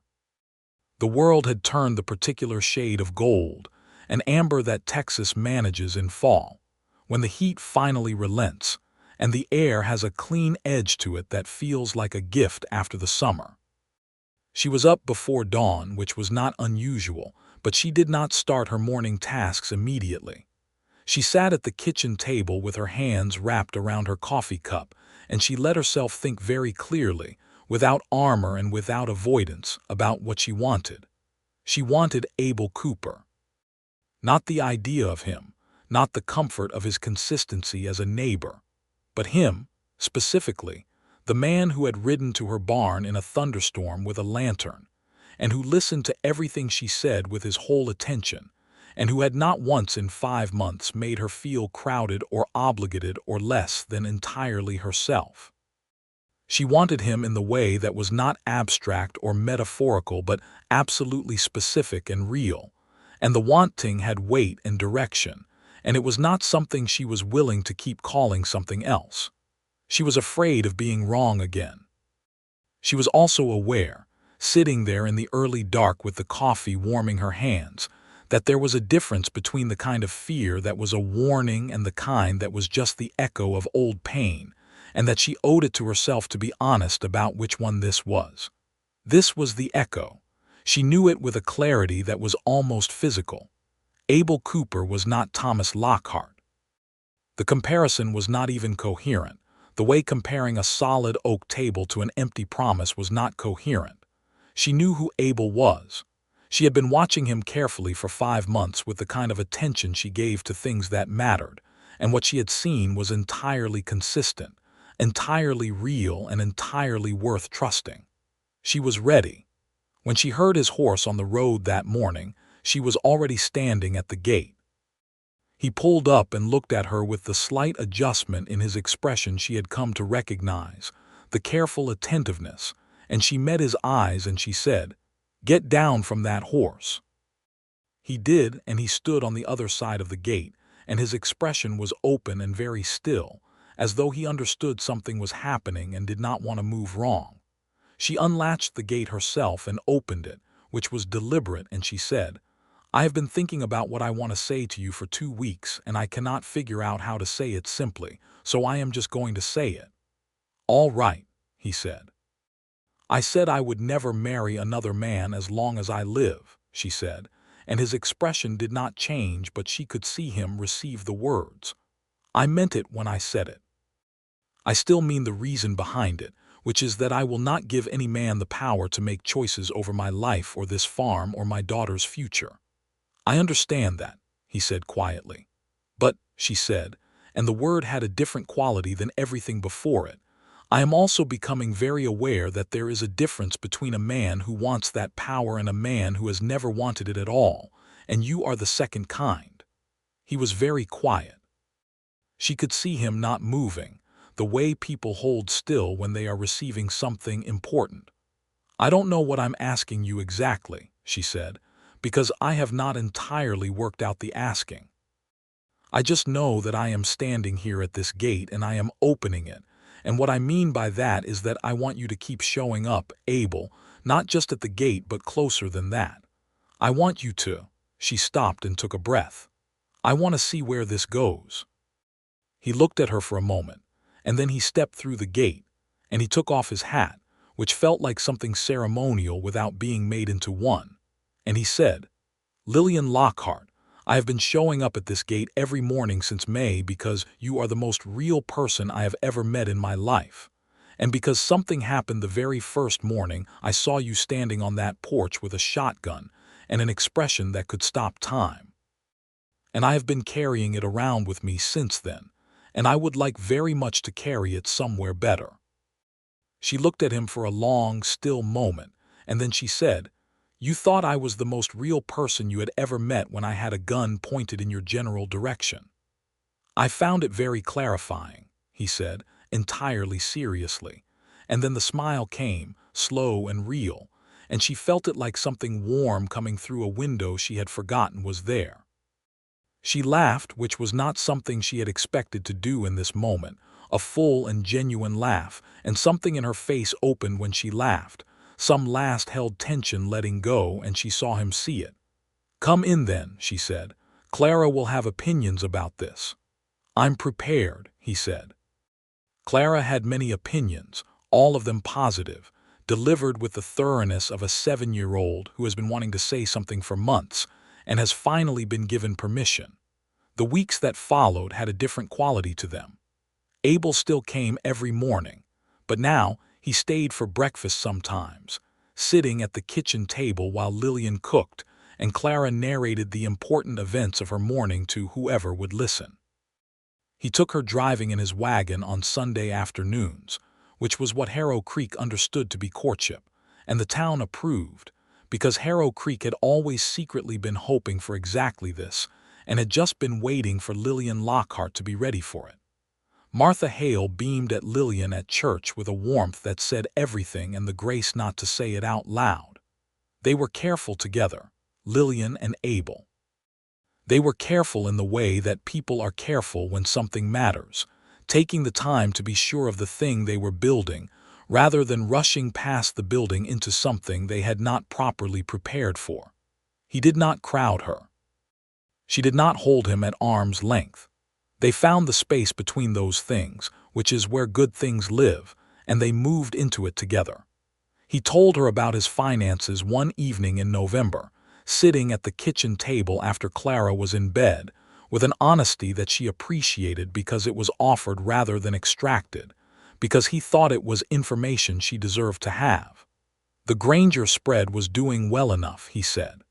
The world had turned the particular shade of gold, an amber that Texas manages in fall, when the heat finally relents, and the air has a clean edge to it that feels like a gift after the summer. She was up before dawn, which was not unusual, but she did not start her morning tasks immediately. She sat at the kitchen table with her hands wrapped around her coffee cup, and she let herself think very clearly, without armor and without avoidance, about what she wanted. She wanted Abel Cooper. Not the idea of him, not the comfort of his consistency as a neighbor, but him, specifically, the man who had ridden to her barn in a thunderstorm with a lantern, and who listened to everything she said with his whole attention, and who had not once in 5 months made her feel crowded or obligated or less than entirely herself. She wanted him in the way that was not abstract or metaphorical but absolutely specific and real, and the wanting had weight and direction, and it was not something she was willing to keep calling something else. She was afraid of being wrong again. She was also aware, sitting there in the early dark with the coffee warming her hands, that there was a difference between the kind of fear that was a warning and the kind that was just the echo of old pain, and that she owed it to herself to be honest about which one this was. This was the echo. She knew it with a clarity that was almost physical. Abel Cooper was not Thomas Lockhart. The comparison was not even coherent. The way comparing a solid oak table to an empty promise was not coherent. She knew who Abel was. She had been watching him carefully for 5 months with the kind of attention she gave to things that mattered, and what she had seen was entirely consistent, entirely real, and entirely worth trusting. She was ready. When she heard his horse on the road that morning, she was already standing at the gate. He pulled up and looked at her with the slight adjustment in his expression she had come to recognize, the careful attentiveness, and she met his eyes and she said, "Get down from that horse." He did, and he stood on the other side of the gate, and his expression was open and very still, as though he understood something was happening and did not want to move wrong. She unlatched the gate herself and opened it, which was deliberate, and she said, "I have been thinking about what I want to say to you for 2 weeks, and I cannot figure out how to say it simply, so I am just going to say it." "All right," he said. "I said I would never marry another man as long as I live," she said, and his expression did not change, but she could see him receive the words. "I meant it when I said it. I still mean the reason behind it, which is that I will not give any man the power to make choices over my life or this farm or my daughter's future." "I understand that," he said quietly. "But," she said, and the word had a different quality than everything before it, "I am also becoming very aware that there is a difference between a man who wants that power and a man who has never wanted it at all, and you are the second kind." He was very quiet. She could see him not moving, the way people hold still when they are receiving something important. "I don't know what I'm asking you exactly," she said, "because I have not entirely worked out the asking. I just know that I am standing here at this gate and I am opening it, and what I mean by that is that I want you to keep showing up, Abel, not just at the gate but closer than that. I want you to—" She stopped and took a breath. "I want to see where this goes." He looked at her for a moment, and then he stepped through the gate, and he took off his hat, which felt like something ceremonial without being made into one, and he said, "Lillian Lockhart, I have been showing up at this gate every morning since May because you are the most real person I have ever met in my life. And because something happened the very first morning I saw you standing on that porch with a shotgun and an expression that could stop time. And I have been carrying it around with me since then, and I would like very much to carry it somewhere better." She looked at him for a long, still moment, and then she said, "You thought I was the most real person you had ever met when I had a gun pointed in your general direction." "I found it very clarifying," he said, entirely seriously. And then the smile came, slow and real, and she felt it like something warm coming through a window she had forgotten was there. She laughed, which was not something she had expected to do in this moment, a full and genuine laugh, and something in her face opened when she laughed, some last held tension letting go, and she saw him see it. "Come in then," she said. "Clara will have opinions about this." "I'm prepared," he said. Clara had many opinions, all of them positive, delivered with the thoroughness of a 7-year-old who has been wanting to say something for months and has finally been given permission. The weeks that followed had a different quality to them. Abel still came every morning, but now he stayed for breakfast sometimes, sitting at the kitchen table while Lillian cooked, and Clara narrated the important events of her morning to whoever would listen. He took her driving in his wagon on Sunday afternoons, which was what Harrow Creek understood to be courtship, and the town approved, because Harrow Creek had always secretly been hoping for exactly this, and had just been waiting for Lillian Lockhart to be ready for it. Martha Hale beamed at Lillian at church with a warmth that said everything and the grace not to say it out loud. They were careful together, Lillian and Abel. They were careful in the way that people are careful when something matters, taking the time to be sure of the thing they were building, rather than rushing past the building into something they had not properly prepared for. He did not crowd her. She did not hold him at arm's length. They found the space between those things, which is where good things live, and they moved into it together. He told her about his finances one evening in November, sitting at the kitchen table after Clara was in bed, with an honesty that she appreciated because it was offered rather than extracted, because he thought it was information she deserved to have. The Granger spread was doing well enough, he said.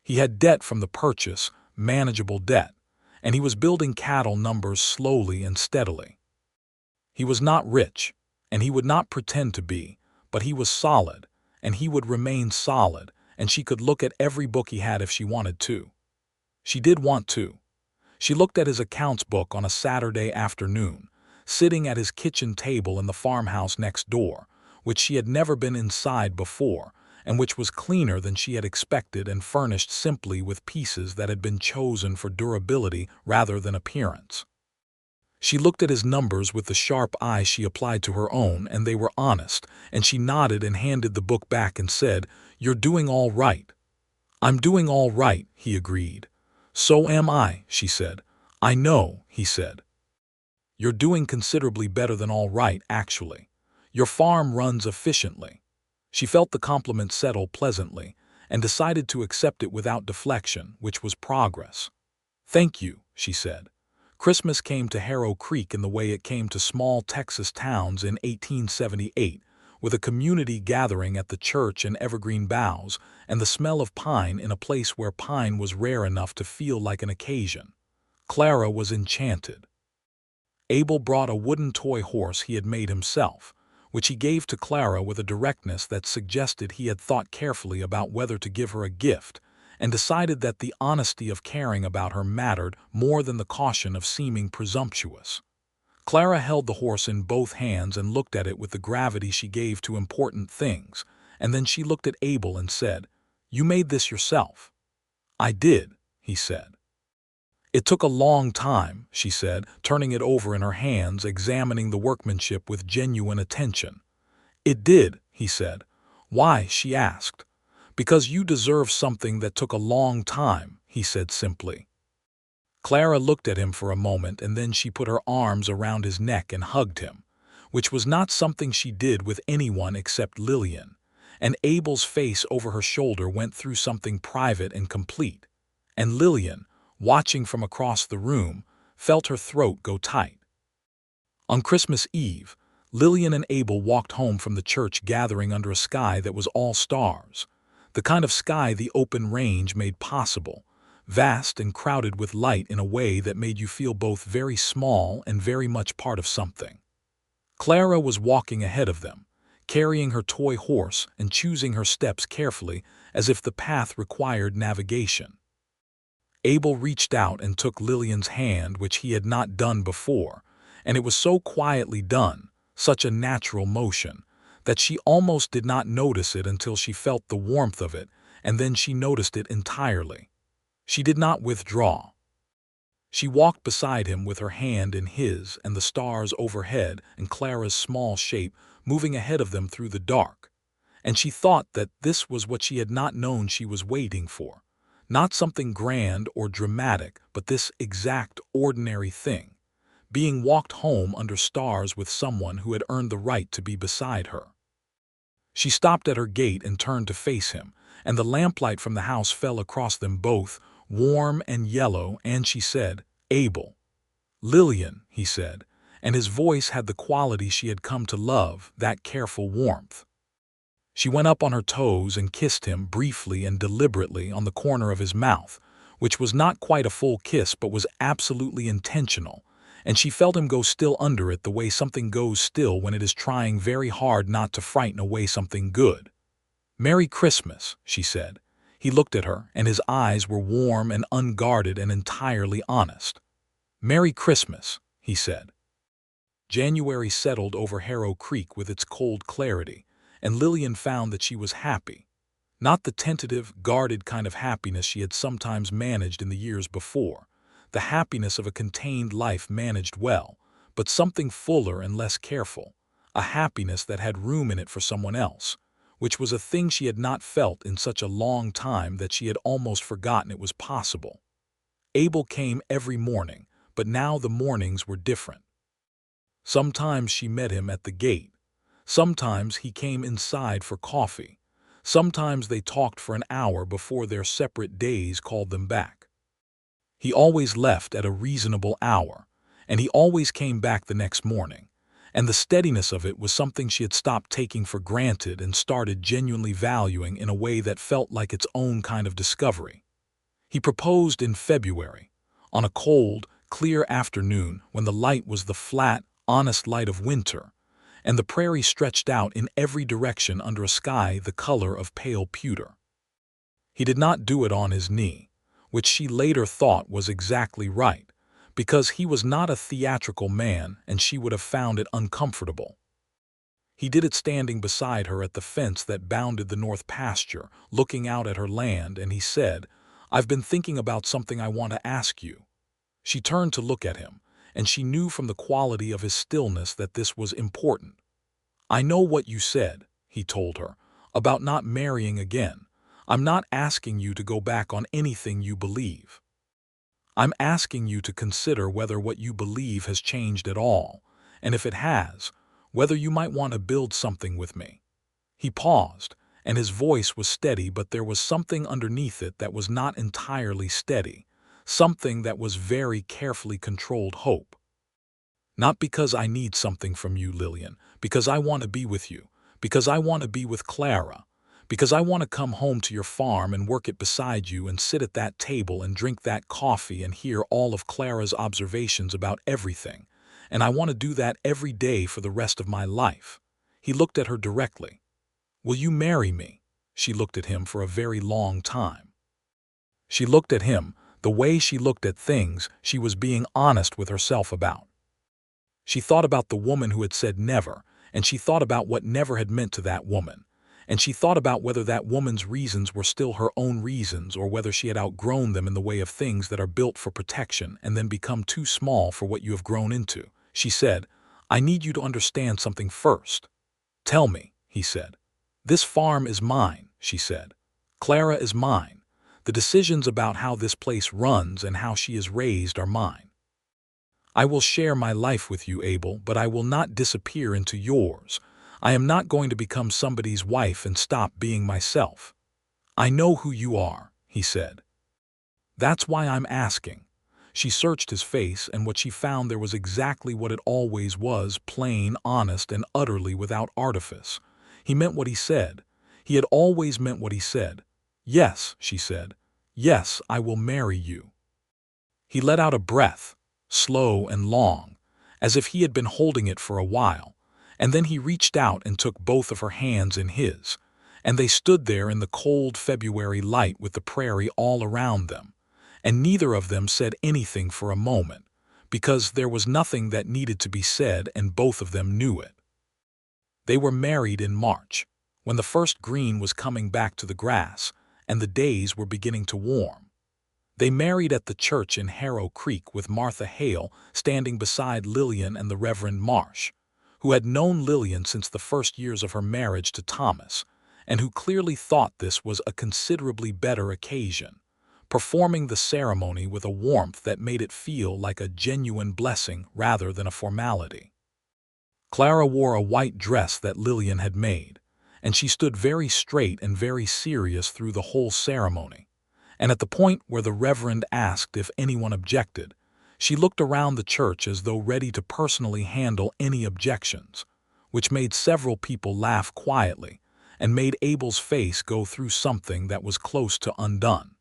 He had debt from the purchase, manageable debt, and he was building cattle numbers slowly and steadily. He was not rich, and he would not pretend to be, but he was solid, and he would remain solid, and she could look at every book he had if she wanted to. She did want to. She looked at his accounts book on a Saturday afternoon, sitting at his kitchen table in the farmhouse next door, which she had never been inside before, and which was cleaner than she had expected and furnished simply with pieces that had been chosen for durability rather than appearance. She looked at his numbers with the sharp eye she applied to her own, and they were honest, and she nodded and handed the book back and said, "You're doing all right." "I'm doing all right," he agreed. "So am I," she said. "I know," he said. "You're doing considerably better than all right, actually. Your farm runs efficiently." She felt the compliment settle pleasantly, and decided to accept it without deflection, which was progress. "Thank you," she said. Christmas came to Harrow Creek in the way it came to small Texas towns in 1878, with a community gathering at the church and evergreen boughs, and the smell of pine in a place where pine was rare enough to feel like an occasion. Clara was enchanted. Abel brought a wooden toy horse he had made himself, which he gave to Clara with a directness that suggested he had thought carefully about whether to give her a gift, and decided that the honesty of caring about her mattered more than the caution of seeming presumptuous. Clara held the horse in both hands and looked at it with the gravity she gave to important things, and then she looked at Abel and said, "You made this yourself?" "I did," he said. "It took a long time," she said, turning it over in her hands, examining the workmanship with genuine attention. "It did," he said. "Why?" she asked. "Because you deserve something that took a long time," he said simply. Clara looked at him for a moment, and then she put her arms around his neck and hugged him, which was not something she did with anyone except Lillian, and Abel's face over her shoulder went through something private and complete, and Lillian, watching from across the room, felt her throat go tight. On Christmas Eve, Lillian and Abel walked home from the church gathering under a sky that was all stars, the kind of sky the open range made possible, vast and crowded with light in a way that made you feel both very small and very much part of something. Clara was walking ahead of them, carrying her toy horse and choosing her steps carefully as if the path required navigation. Abel reached out and took Lillian's hand, which he had not done before, and it was so quietly done, such a natural motion, that she almost did not notice it until she felt the warmth of it, and then she noticed it entirely. She did not withdraw. She walked beside him with her hand in his and the stars overhead and Clara's small shape moving ahead of them through the dark, and she thought that this was what she had not known she was waiting for. Not something grand or dramatic, but this exact ordinary thing, being walked home under stars with someone who had earned the right to be beside her. She stopped at her gate and turned to face him, and the lamplight from the house fell across them both, warm and yellow, and she said, "Abel." "Lillian," he said, and his voice had the quality she had come to love, that careful warmth. She went up on her toes and kissed him briefly and deliberately on the corner of his mouth, which was not quite a full kiss but was absolutely intentional, and she felt him go still under it the way something goes still when it is trying very hard not to frighten away something good. "Merry Christmas," she said. He looked at her, and his eyes were warm and unguarded and entirely honest. "Merry Christmas," he said. January settled over Harrow Creek with its cold clarity, and Lillian found that she was happy. Not the tentative, guarded kind of happiness she had sometimes managed in the years before, the happiness of a contained life managed well, but something fuller and less careful, a happiness that had room in it for someone else, which was a thing she had not felt in such a long time that she had almost forgotten it was possible. Abel came every morning, but now the mornings were different. Sometimes she met him at the gate. Sometimes he came inside for coffee. Sometimes they talked for an hour before their separate days called them back. He always left at a reasonable hour, and he always came back the next morning, and the steadiness of it was something she had stopped taking for granted and started genuinely valuing in a way that felt like its own kind of discovery. He proposed in February, on a cold, clear afternoon when the light was the flat, honest light of winter, and the prairie stretched out in every direction under a sky the color of pale pewter. He did not do it on his knee, which she later thought was exactly right, because he was not a theatrical man and she would have found it uncomfortable. He did it standing beside her at the fence that bounded the north pasture, looking out at her land, and he said, "I've been thinking about something I want to ask you." She turned to look at him, and she knew from the quality of his stillness that this was important. "I know what you said," he told her, "about not marrying again. I'm not asking you to go back on anything you believe. I'm asking you to consider whether what you believe has changed at all, and if it has, whether you might want to build something with me." He paused, and his voice was steady, but there was something underneath it that was not entirely steady, something that was very carefully controlled hope. "Not because I need something from you, Lillian, because I want to be with you, because I want to be with Clara, because I want to come home to your farm and work it beside you and sit at that table and drink that coffee and hear all of Clara's observations about everything, and I want to do that every day for the rest of my life." He looked at her directly. "Will you marry me?" She looked at him for a very long time. She looked at him the way she looked at things she was being honest with herself about. She thought about the woman who had said never, and she thought about what never had meant to that woman, and she thought about whether that woman's reasons were still her own reasons or whether she had outgrown them in the way of things that are built for protection and then become too small for what you have grown into. She said, "I need you to understand something first." "Tell me," he said. "This farm is mine," she said. "Clara is mine. The decisions about how this place runs and how she is raised are mine. I will share my life with you, Abel, but I will not disappear into yours. I am not going to become somebody's wife and stop being myself." "I know who you are," he said. That's why I'm asking." She searched his face, and what she found there was exactly what it always was, plain, honest, and utterly without artifice. He meant what he said. He had always meant what he said. "Yes," she said. "Yes, I will marry you." He let out a breath, slow and long, as if he had been holding it for a while, and then he reached out and took both of her hands in his, and they stood there in the cold February light with the prairie all around them, and neither of them said anything for a moment, because there was nothing that needed to be said and both of them knew it. They were married in March, when the first green was coming back to the grass and the days were beginning to warm. They married at the church in Harrow Creek with Martha Hale standing beside Lillian and the Reverend Marsh, who had known Lillian since the first years of her marriage to Thomas, and who clearly thought this was a considerably better occasion, performing the ceremony with a warmth that made it feel like a genuine blessing rather than a formality. Clara wore a white dress that Lillian had made, and she stood very straight and very serious through the whole ceremony. And at the point where the Reverend asked if anyone objected, she looked around the church as though ready to personally handle any objections, which made several people laugh quietly and made Abel's face go through something that was close to undone.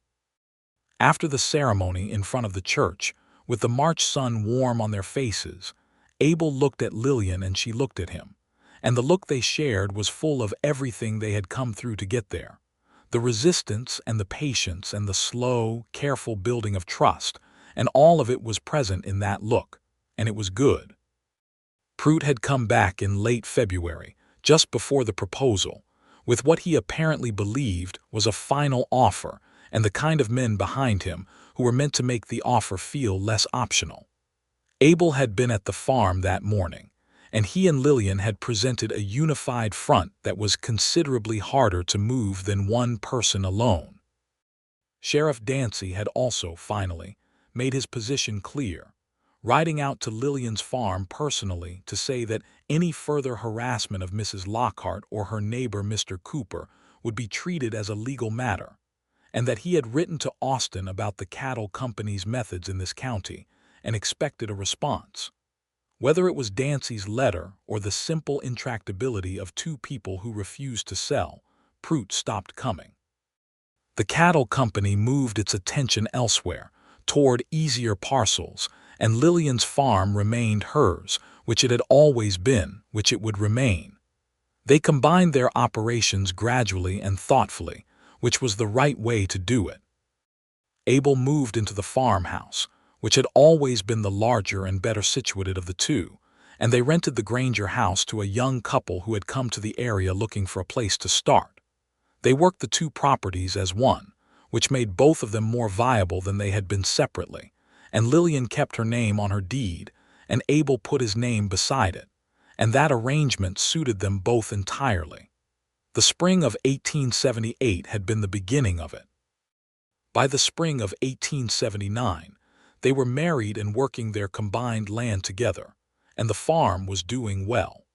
After the ceremony in front of the church, with the March sun warm on their faces, Abel looked at Lillian and she looked at him, and the look they shared was full of everything they had come through to get there. The resistance and the patience and the slow, careful building of trust, and all of it was present in that look, and it was good. Prout had come back in late February, just before the proposal, with what he apparently believed was a final offer and the kind of men behind him who were meant to make the offer feel less optional. Abel had been at the farm that morning, and he and Lillian had presented a unified front that was considerably harder to move than one person alone. Sheriff Dancy had also, finally, made his position clear, riding out to Lillian's farm personally to say that any further harassment of Mrs. Lockhart or her neighbor Mr. Cooper would be treated as a legal matter, and that he had written to Austin about the cattle company's methods in this county and expected a response. Whether it was Dancy's letter or the simple intractability of two people who refused to sell, Prout stopped coming. The cattle company moved its attention elsewhere, toward easier parcels, and Lillian's farm remained hers, which it had always been, which it would remain. They combined their operations gradually and thoughtfully, which was the right way to do it. Abel moved into the farmhouse, which had always been the larger and better situated of the two, and they rented the Granger house to a young couple who had come to the area looking for a place to start. They worked the two properties as one, which made both of them more viable than they had been separately, and Lillian kept her name on her deed, and Abel put his name beside it, and that arrangement suited them both entirely. The spring of 1878 had been the beginning of it. By the spring of 1879, they were married and working their combined land together, and the farm was doing well.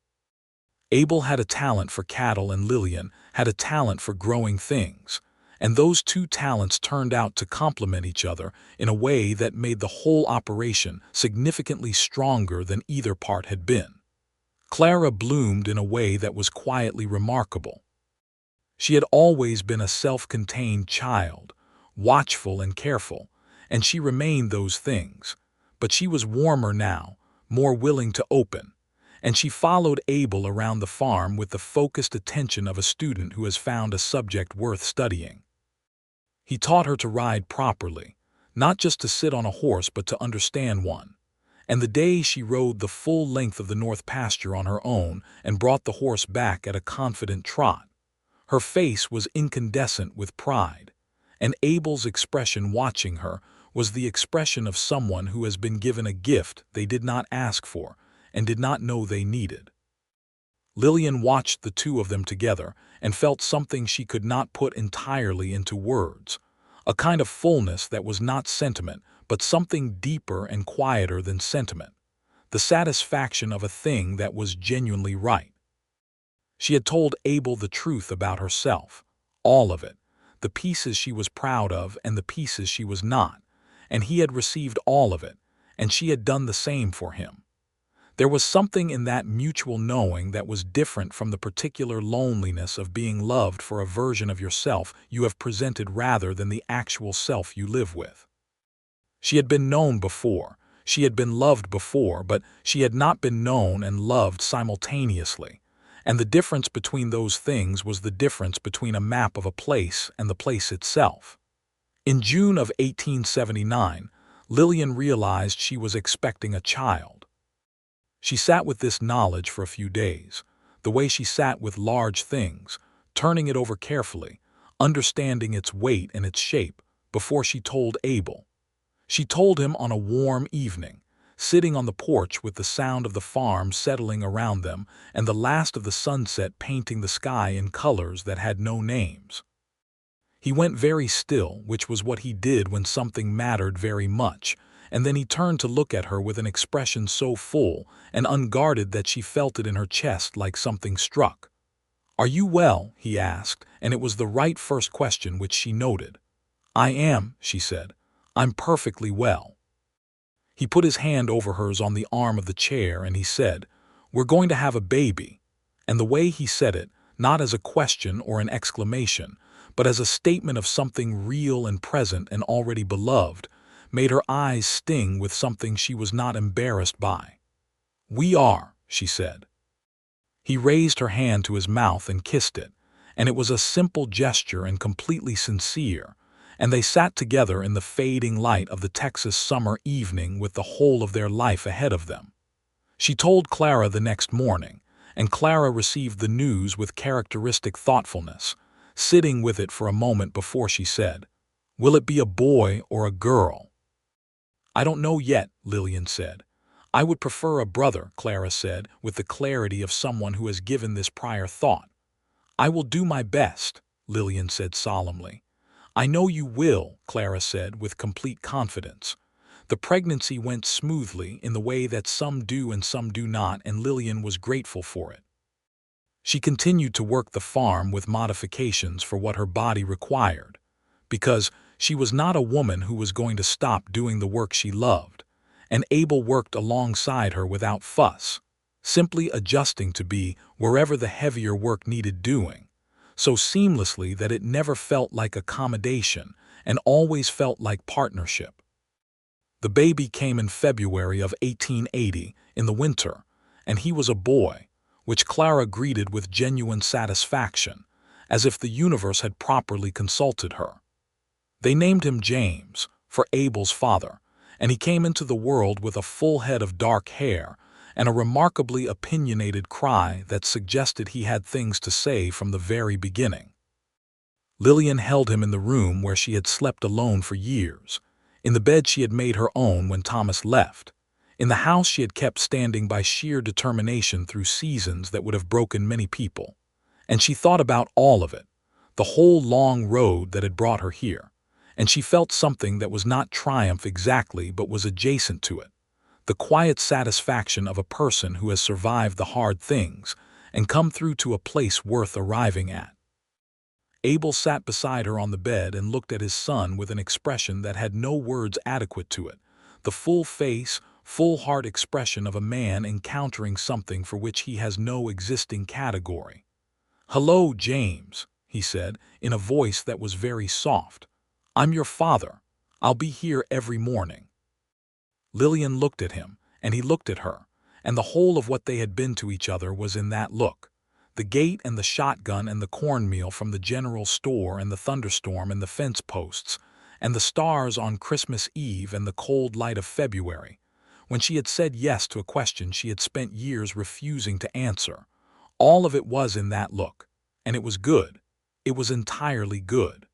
Abel had a talent for cattle and Lillian had a talent for growing things, and those two talents turned out to complement each other in a way that made the whole operation significantly stronger than either part had been. Clara bloomed in a way that was quietly remarkable. She had always been a self-contained child, watchful and careful, and she remained those things, but she was warmer now, more willing to open, and she followed Abel around the farm with the focused attention of a student who has found a subject worth studying. He taught her to ride properly, not just to sit on a horse but to understand one, and the day she rode the full length of the north pasture on her own and brought the horse back at a confident trot, her face was incandescent with pride, and Abel's expression watching her was the expression of someone who has been given a gift they did not ask for and did not know they needed. Lillian watched the two of them together and felt something she could not put entirely into words, a kind of fullness that was not sentiment but something deeper and quieter than sentiment, the satisfaction of a thing that was genuinely right. She had told Abel the truth about herself, all of it, the pieces she was proud of and the pieces she was not, and he had received all of it, and she had done the same for him. There was something in that mutual knowing that was different from the particular loneliness of being loved for a version of yourself you have presented rather than the actual self you live with. She had been known before, she had been loved before, but she had not been known and loved simultaneously, and the difference between those things was the difference between a map of a place and the place itself. In June of 1879, Lillian realized she was expecting a child. She sat with this knowledge for a few days, the way she sat with large things, turning it over carefully, understanding its weight and its shape, before she told Abel. She told him on a warm evening, sitting on the porch with the sound of the farm settling around them and the last of the sunset painting the sky in colors that had no names. He went very still, which was what he did when something mattered very much, and then he turned to look at her with an expression so full and unguarded that she felt it in her chest like something struck. "Are you well?" he asked, and it was the right first question which she noted. "I am," she said. "I'm perfectly well." He put his hand over hers on the arm of the chair and he said, "We're going to have a baby." And the way he said it, not as a question or an exclamation, but as a statement of something real and present and already beloved, made her eyes sting with something she was not embarrassed by. "We are," she said. He raised her hand to his mouth and kissed it, and it was a simple gesture and completely sincere, and they sat together in the fading light of the Texas summer evening with the whole of their life ahead of them. She told Clara the next morning, and Clara received the news with characteristic thoughtfulness, sitting with it for a moment before she said, "Will it be a boy or a girl?" "I don't know yet," Lillian said. "I would prefer a brother," Clara said, with the clarity of someone who has given this prior thought. "I will do my best," Lillian said solemnly. "I know you will," Clara said with complete confidence. The pregnancy went smoothly in the way that some do and some do not, and Lillian was grateful for it. She continued to work the farm with modifications for what her body required, because she was not a woman who was going to stop doing the work she loved, and Abel worked alongside her without fuss, simply adjusting to be wherever the heavier work needed doing, so seamlessly that it never felt like accommodation and always felt like partnership. The baby came in February of 1880, in the winter, and he was a boy, which Clara greeted with genuine satisfaction, as if the universe had properly consulted her. They named him James, for Abel's father, and he came into the world with a full head of dark hair and a remarkably opinionated cry that suggested he had things to say from the very beginning. Lillian held him in the room where she had slept alone for years, in the bed she had made her own when Thomas left, in the house she had kept standing by sheer determination through seasons that would have broken many people, and she thought about all of it, the whole long road that had brought her here, and she felt something that was not triumph exactly but was adjacent to it, the quiet satisfaction of a person who has survived the hard things and come through to a place worth arriving at. Abel sat beside her on the bed and looked at his son with an expression that had no words adequate to it, the full face, full heart expression of a man encountering something for which he has no existing category. "Hello, James," he said, in a voice that was very soft. "I'm your father. I'll be here every morning." Lillian looked at him, and he looked at her, and the whole of what they had been to each other was in that look. The gate and the shotgun and the cornmeal from the general store and the thunderstorm and the fence posts, and the stars on Christmas Eve and the cold light of February, when she had said yes to a question she had spent years refusing to answer. All of it was in that look, and it was good. It was entirely good.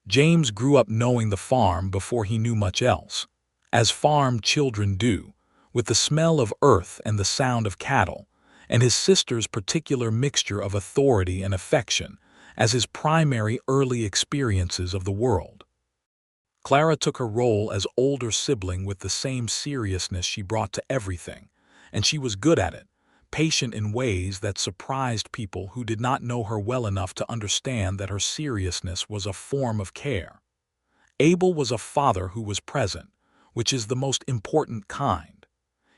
James grew up knowing the farm before he knew much else, as farm children do, with the smell of earth and the sound of cattle, and his sister's particular mixture of authority and affection as his primary early experiences of the world. Clara took her role as older sibling with the same seriousness she brought to everything, and she was good at it, patient in ways that surprised people who did not know her well enough to understand that her seriousness was a form of care. Abel was a father who was present, which is the most important kind.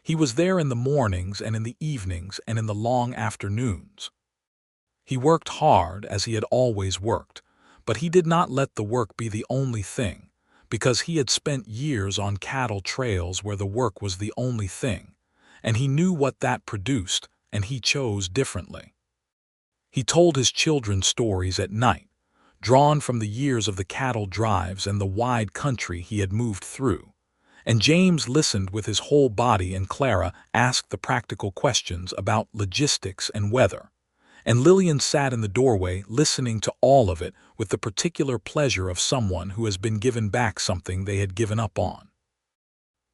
He was there in the mornings and in the evenings and in the long afternoons. He worked hard, as he had always worked, but he did not let the work be the only thing, because he had spent years on cattle trails where the work was the only thing, and he knew what that produced, and he chose differently. He told his children stories at night, drawn from the years of the cattle drives and the wide country he had moved through, and James listened with his whole body, and Clara asked the practical questions about logistics and weather. And Lillian sat in the doorway listening to all of it with the particular pleasure of someone who has been given back something they had given up on.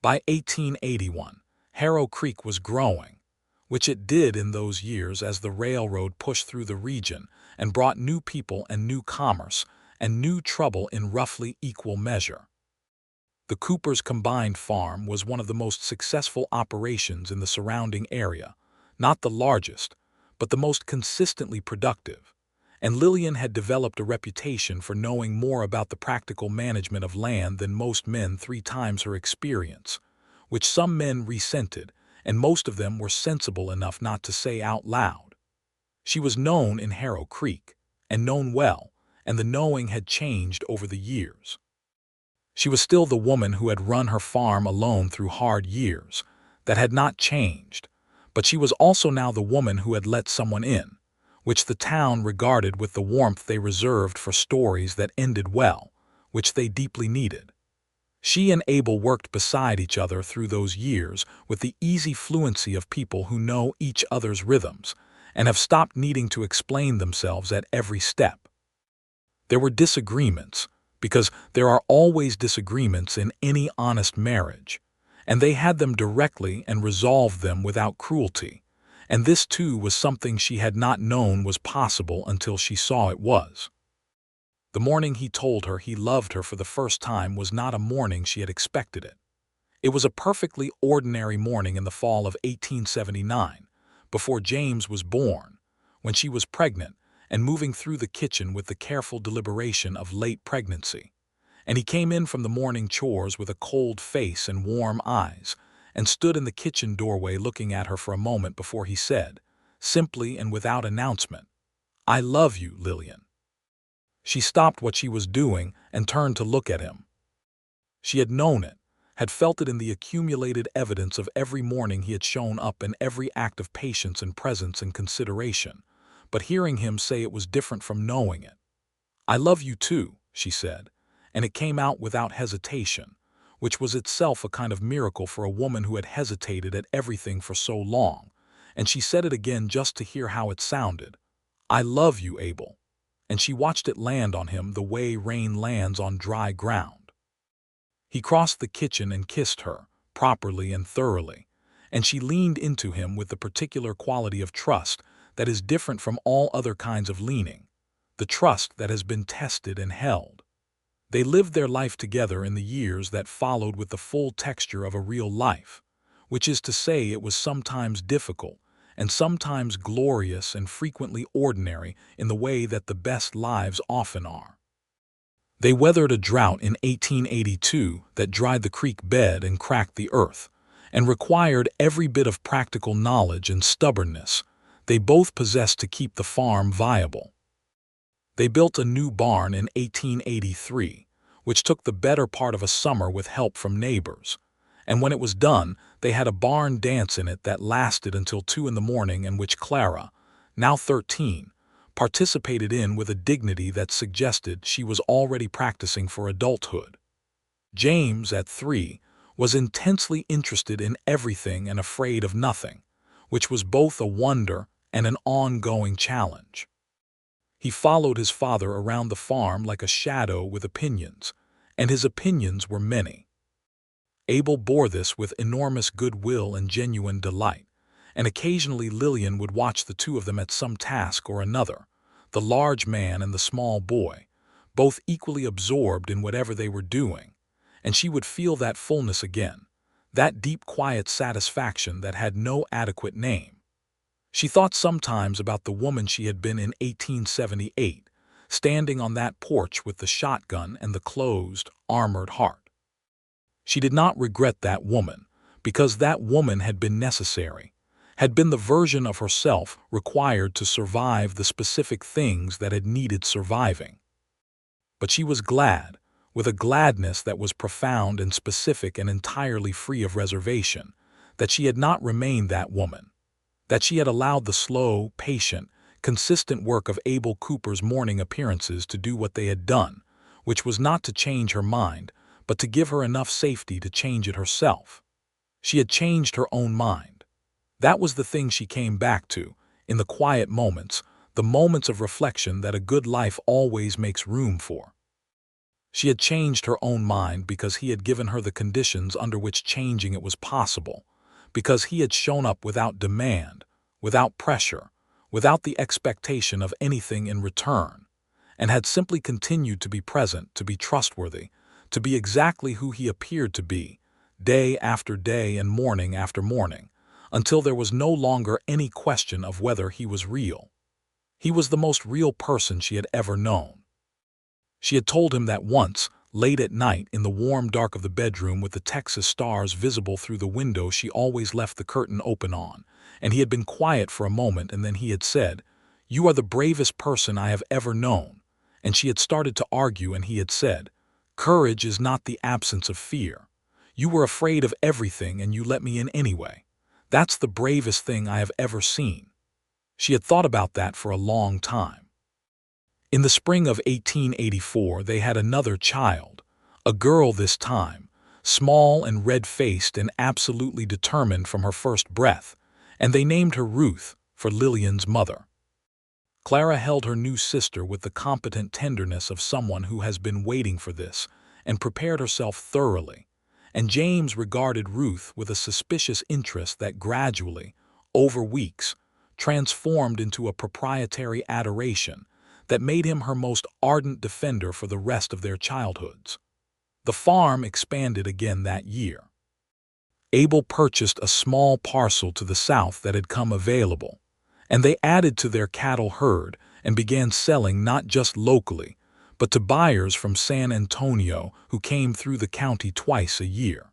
By 1881, Harrow Creek was growing, which it did in those years as the railroad pushed through the region and brought new people and new commerce and new trouble in roughly equal measure. The Coopers' combined farm was one of the most successful operations in the surrounding area, not the largest, but the most consistently productive, and Lillian had developed a reputation for knowing more about the practical management of land than most men 3 times her experience, which some men resented, and most of them were sensible enough not to say out loud. She was known in Harrow Creek, and known well, and the knowing had changed over the years. She was still the woman who had run her farm alone through hard years, that had not changed, but she was also now the woman who had let someone in, which the town regarded with the warmth they reserved for stories that ended well, which they deeply needed. She and Abel worked beside each other through those years with the easy fluency of people who know each other's rhythms and have stopped needing to explain themselves at every step. There were disagreements, because there are always disagreements in any honest marriage, and they had them directly and resolved them without cruelty, and this too was something she had not known was possible until she saw it was. The morning he told her he loved her for the first time was not a morning she had expected it. It was a perfectly ordinary morning in the fall of 1879, before James was born, when she was pregnant and moving through the kitchen with the careful deliberation of late pregnancy. And he came in from the morning chores with a cold face and warm eyes, and stood in the kitchen doorway looking at her for a moment before he said, simply and without announcement, "I love you, Lillian." She stopped what she was doing and turned to look at him. She had known it, had felt it in the accumulated evidence of every morning he had shown up in every act of patience and presence and consideration, but hearing him say it was different from knowing it. "I love you too," she said, and it came out without hesitation, which was itself a kind of miracle for a woman who had hesitated at everything for so long, and she said it again just to hear how it sounded. "I love you, Abel," and she watched it land on him the way rain lands on dry ground. He crossed the kitchen and kissed her, properly and thoroughly, and she leaned into him with the particular quality of trust that is different from all other kinds of leaning, the trust that has been tested and held. They lived their life together in the years that followed with the full texture of a real life, which is to say it was sometimes difficult and sometimes glorious and frequently ordinary in the way that the best lives often are. They weathered a drought in 1882 that dried the creek bed and cracked the earth, and required every bit of practical knowledge and stubbornness they both possessed to keep the farm viable. They built a new barn in 1883, which took the better part of a summer with help from neighbors, and when it was done, they had a barn dance in it that lasted until 2 in the morning and which Clara, now 13, participated in with a dignity that suggested she was already practicing for adulthood. James, at 3, was intensely interested in everything and afraid of nothing, which was both a wonder and an ongoing challenge. He followed his father around the farm like a shadow with opinions, and his opinions were many. Abel bore this with enormous goodwill and genuine delight, and occasionally Lillian would watch the two of them at some task or another, the large man and the small boy, both equally absorbed in whatever they were doing, and she would feel that fullness again, that deep quiet satisfaction that had no adequate name. She thought sometimes about the woman she had been in 1878, standing on that porch with the shotgun and the closed, armored heart. She did not regret that woman, because that woman had been necessary, had been the version of herself required to survive the specific things that had needed surviving. But she was glad, with a gladness that was profound and specific and entirely free of reservation, that she had not remained that woman, that she had allowed the slow, patient, consistent work of Abel Cooper's morning appearances to do what they had done, which was not to change her mind, but to give her enough safety to change it herself. She had changed her own mind. That was the thing she came back to, in the quiet moments, the moments of reflection that a good life always makes room for. She had changed her own mind because he had given her the conditions under which changing it was possible, because he had shown up without demand, without pressure, without the expectation of anything in return, and had simply continued to be present, to be trustworthy, to be exactly who he appeared to be, day after day and morning after morning, until there was no longer any question of whether he was real. He was the most real person she had ever known. She had told him that once, late at night, in the warm dark of the bedroom with the Texas stars visible through the window she always left the curtain open on, and he had been quiet for a moment, and then he had said, "You are the bravest person I have ever known," and she had started to argue, and he had said, "Courage is not the absence of fear. You were afraid of everything and you let me in anyway. That's the bravest thing I have ever seen." She had thought about that for a long time. In the spring of 1884 they had another child, a girl this time, small and red-faced and absolutely determined from her first breath, and they named her Ruth, for Lillian's mother. Clara held her new sister with the competent tenderness of someone who has been waiting for this, and prepared herself thoroughly, and James regarded Ruth with a suspicious interest that gradually, over weeks, transformed into a proprietary adoration that made him her most ardent defender for the rest of their childhoods. The farm expanded again that year. Abel purchased a small parcel to the south that had come available, and they added to their cattle herd and began selling not just locally, but to buyers from San Antonio who came through the county twice a year.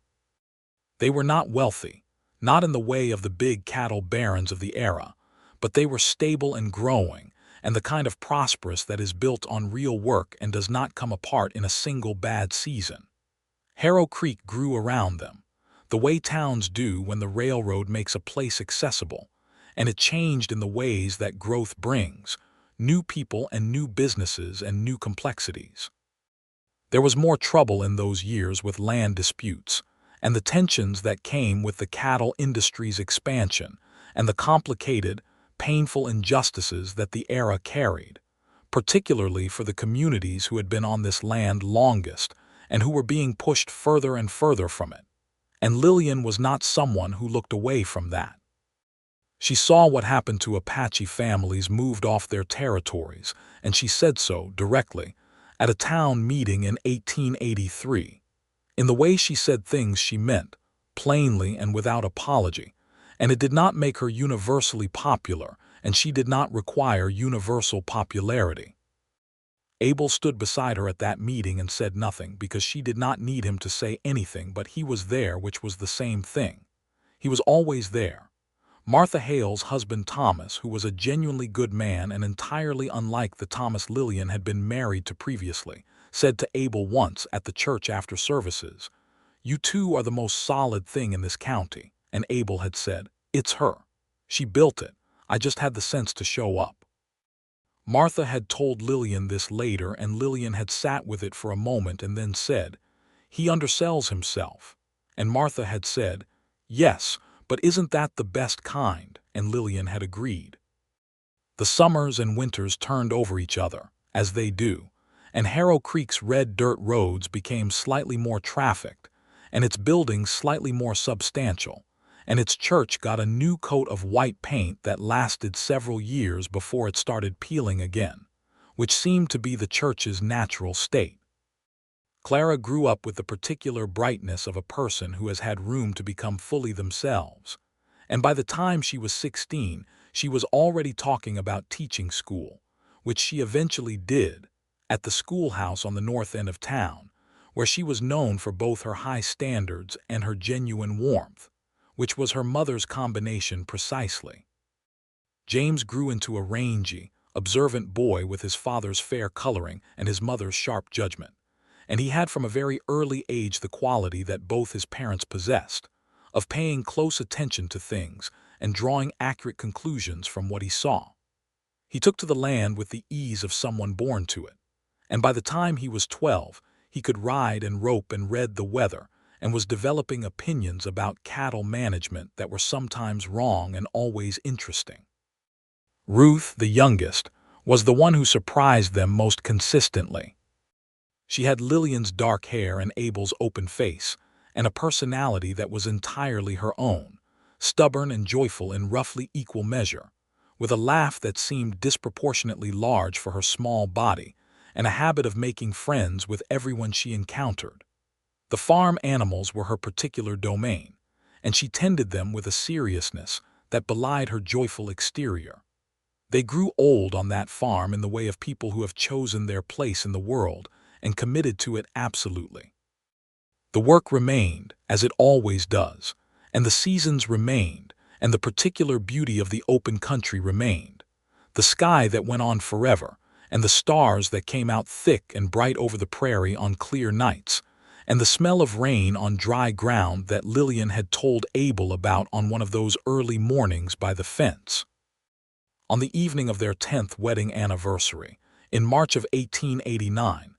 They were not wealthy, not in the way of the big cattle barons of the era, but they were stable and growing, and the kind of prosperous that is built on real work and does not come apart in a single bad season. Harrow Creek grew around them, the way towns do when the railroad makes a place accessible, and it changed in the ways that growth brings, new people and new businesses and new complexities. There was more trouble in those years with land disputes, and the tensions that came with the cattle industry's expansion, and the complicated, painful injustices that the era carried, particularly for the communities who had been on this land longest and who were being pushed further and further from it. And Lillian was not someone who looked away from that. She saw what happened to Apache families moved off their territories, and she said so directly at a town meeting in 1883. In the way she said things she meant, plainly and without apology, and it did not make her universally popular, and she did not require universal popularity. Abel stood beside her at that meeting and said nothing because she did not need him to say anything, but he was there, which was the same thing. He was always there. Martha Hale's husband Thomas, who was a genuinely good man and entirely unlike the Thomas Lillian had been married to previously, said to Abel once at the church after services, "You two are the most solid thing in this county." And Abel had said, "It's her. She built it. I just had the sense to show up." Martha had told Lillian this later, and Lillian had sat with it for a moment and then said, "He undersells himself." And Martha had said, "Yes, but isn't that the best kind?" And Lillian had agreed. The summers and winters turned over each other, as they do, and Harrow Creek's red dirt roads became slightly more trafficked, and its buildings slightly more substantial, and its church got a new coat of white paint that lasted several years before it started peeling again, which seemed to be the church's natural state. Clara grew up with the particular brightness of a person who has had room to become fully themselves, and by the time she was 16, She was already talking about teaching school, which she eventually did, at the schoolhouse on the north end of town, where she was known for both her high standards and her genuine warmth, which was her mother's combination precisely. James grew into a rangy, observant boy with his father's fair coloring and his mother's sharp judgment, and he had from a very early age the quality that both his parents possessed, of paying close attention to things and drawing accurate conclusions from what he saw. He took to the land with the ease of someone born to it, and by the time he was 12, he could ride and rope and read the weather and was developing opinions about cattle management that were sometimes wrong and always interesting. Ruth, the youngest, was the one who surprised them most consistently. She had Lillian's dark hair and Abel's open face, and a personality that was entirely her own, stubborn and joyful in roughly equal measure, with a laugh that seemed disproportionately large for her small body, and a habit of making friends with everyone she encountered. The farm animals were her particular domain, and she tended them with a seriousness that belied her joyful exterior. They grew old on that farm in the way of people who have chosen their place in the world and committed to it absolutely. The work remained, as it always does, and the seasons remained, and the particular beauty of the open country remained, the sky that went on forever, and the stars that came out thick and bright over the prairie on clear nights, and the smell of rain on dry ground that Lillian had told Abel about on one of those early mornings by the fence. On the evening of their 10th wedding anniversary, in March of 1889,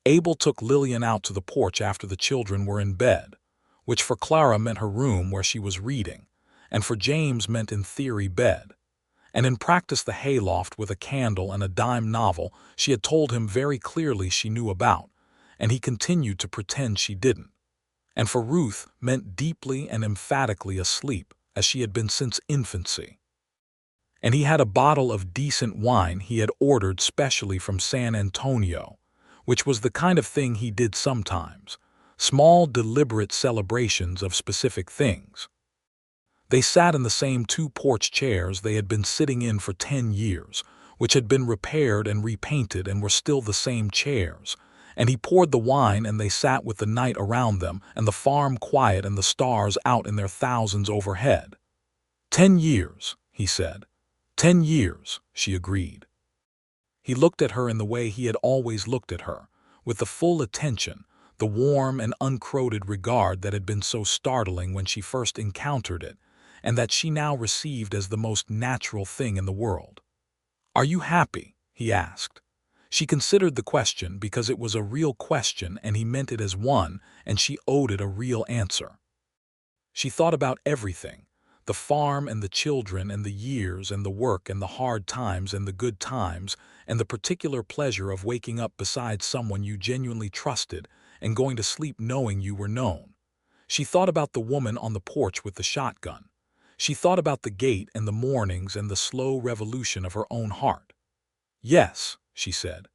Abel took Lillian out to the porch after the children were in bed, which for Clara meant her room where she was reading, and for James meant in theory bed, and in practice the hayloft with a candle and a dime novel she had told him very clearly she knew about, and he continued to pretend she didn't, and for Ruth meant deeply and emphatically asleep, as she had been since infancy. And he had a bottle of decent wine he had ordered specially from San Antonio, which was the kind of thing he did sometimes, small deliberate celebrations of specific things. They sat in the same two porch chairs they had been sitting in for 10 years, which had been repaired and repainted and were still the same chairs, and he poured the wine and they sat with the night around them and the farm quiet and the stars out in their thousands overhead. 10 years, he said. 10 years, she agreed. He looked at her in the way he had always looked at her, with the full attention, the warm and unclouded regard that had been so startling when she first encountered it, and that she now received as the most natural thing in the world. "Are you happy?" he asked. She considered the question because it was a real question and he meant it as one, and she owed it a real answer. She thought about everything, the farm and the children and the years and the work and the hard times and the good times and the particular pleasure of waking up beside someone you genuinely trusted and going to sleep knowing you were known. She thought about the woman on the porch with the shotgun. She thought about the gate and the mornings and the slow revolution of her own heart. "Yes," she said,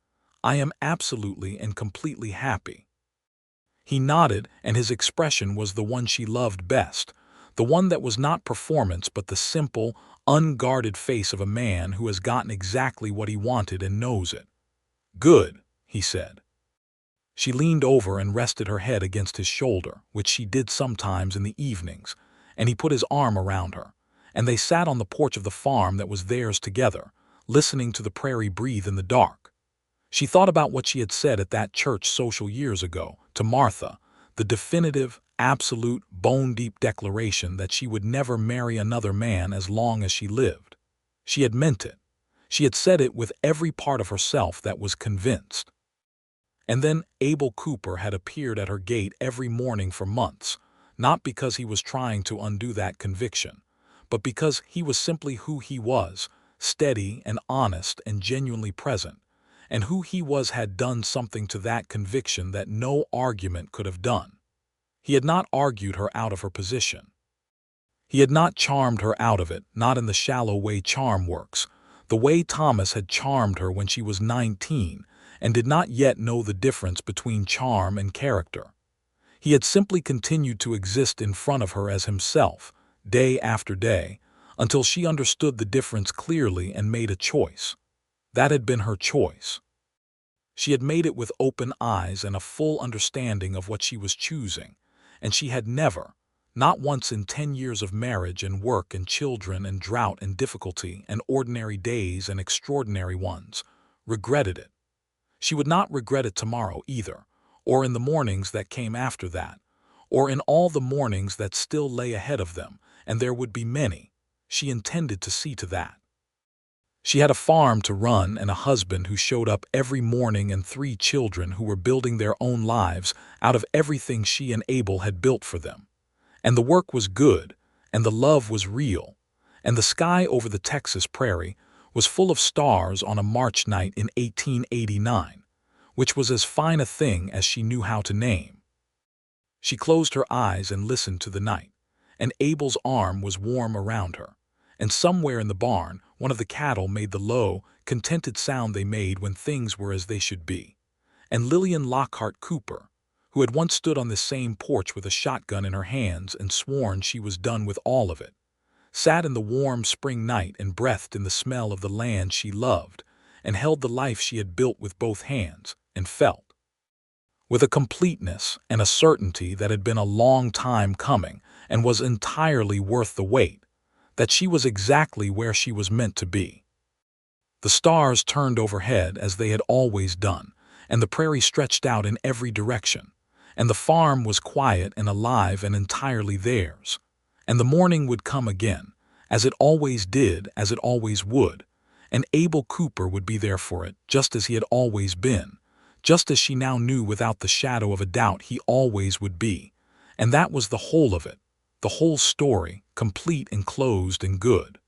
"I am absolutely and completely happy." He nodded, and his expression was the one she loved best, the one that was not performance but the simple, unguarded face of a man who has gotten exactly what he wanted and knows it. "Good," he said. She leaned over and rested her head against his shoulder, which she did sometimes in the evenings, and he put his arm around her, and they sat on the porch of the farm that was theirs together, listening to the prairie breathe in the dark. She thought about what she had said at that church social years ago, to Martha, the definitive, absolute, bone-deep declaration that she would never marry another man as long as she lived. She had meant it. She had said it with every part of herself that was convinced. And then Abel Cooper had appeared at her gate every morning for months, not because he was trying to undo that conviction, but because he was simply who he was, steady and honest and genuinely present, and who he was had done something to that conviction that no argument could have done. He had not argued her out of her position. He had not charmed her out of it, not in the shallow way charm works, the way Thomas had charmed her when she was 19 and did not yet know the difference between charm and character. He had simply continued to exist in front of her as himself, day after day, until she understood the difference clearly and made a choice. That had been her choice. She had made it with open eyes and a full understanding of what she was choosing, and she had never, not once in 10 years of marriage and work and children and drought and difficulty and ordinary days and extraordinary ones, regretted it. She would not regret it tomorrow either, or in the mornings that came after that, or in all the mornings that still lay ahead of them, and there would be many. She intended to see to that. She had a farm to run and a husband who showed up every morning and 3 children who were building their own lives out of everything she and Abel had built for them. And the work was good, and the love was real, and the sky over the Texas prairie was full of stars on a March night in 1889, which was as fine a thing as she knew how to name. She closed her eyes and listened to the night, and Abel's arm was warm around her, and somewhere in the barn one of the cattle made the low, contented sound they made when things were as they should be. And Lillian Lockhart Cooper, who had once stood on this same porch with a shotgun in her hands and sworn she was done with all of it, sat in the warm spring night and breathed in the smell of the land she loved, and held the life she had built with both hands, and felt, with a completeness and a certainty that had been a long time coming and was entirely worth the wait, that she was exactly where she was meant to be. The stars turned overhead as they had always done, and the prairie stretched out in every direction, and the farm was quiet and alive and entirely theirs. And the morning would come again, as it always did, as it always would, and Abel Cooper would be there for it, just as he had always been, just as she now knew without the shadow of a doubt he always would be. And that was the whole of it, the whole story, complete and closed and good.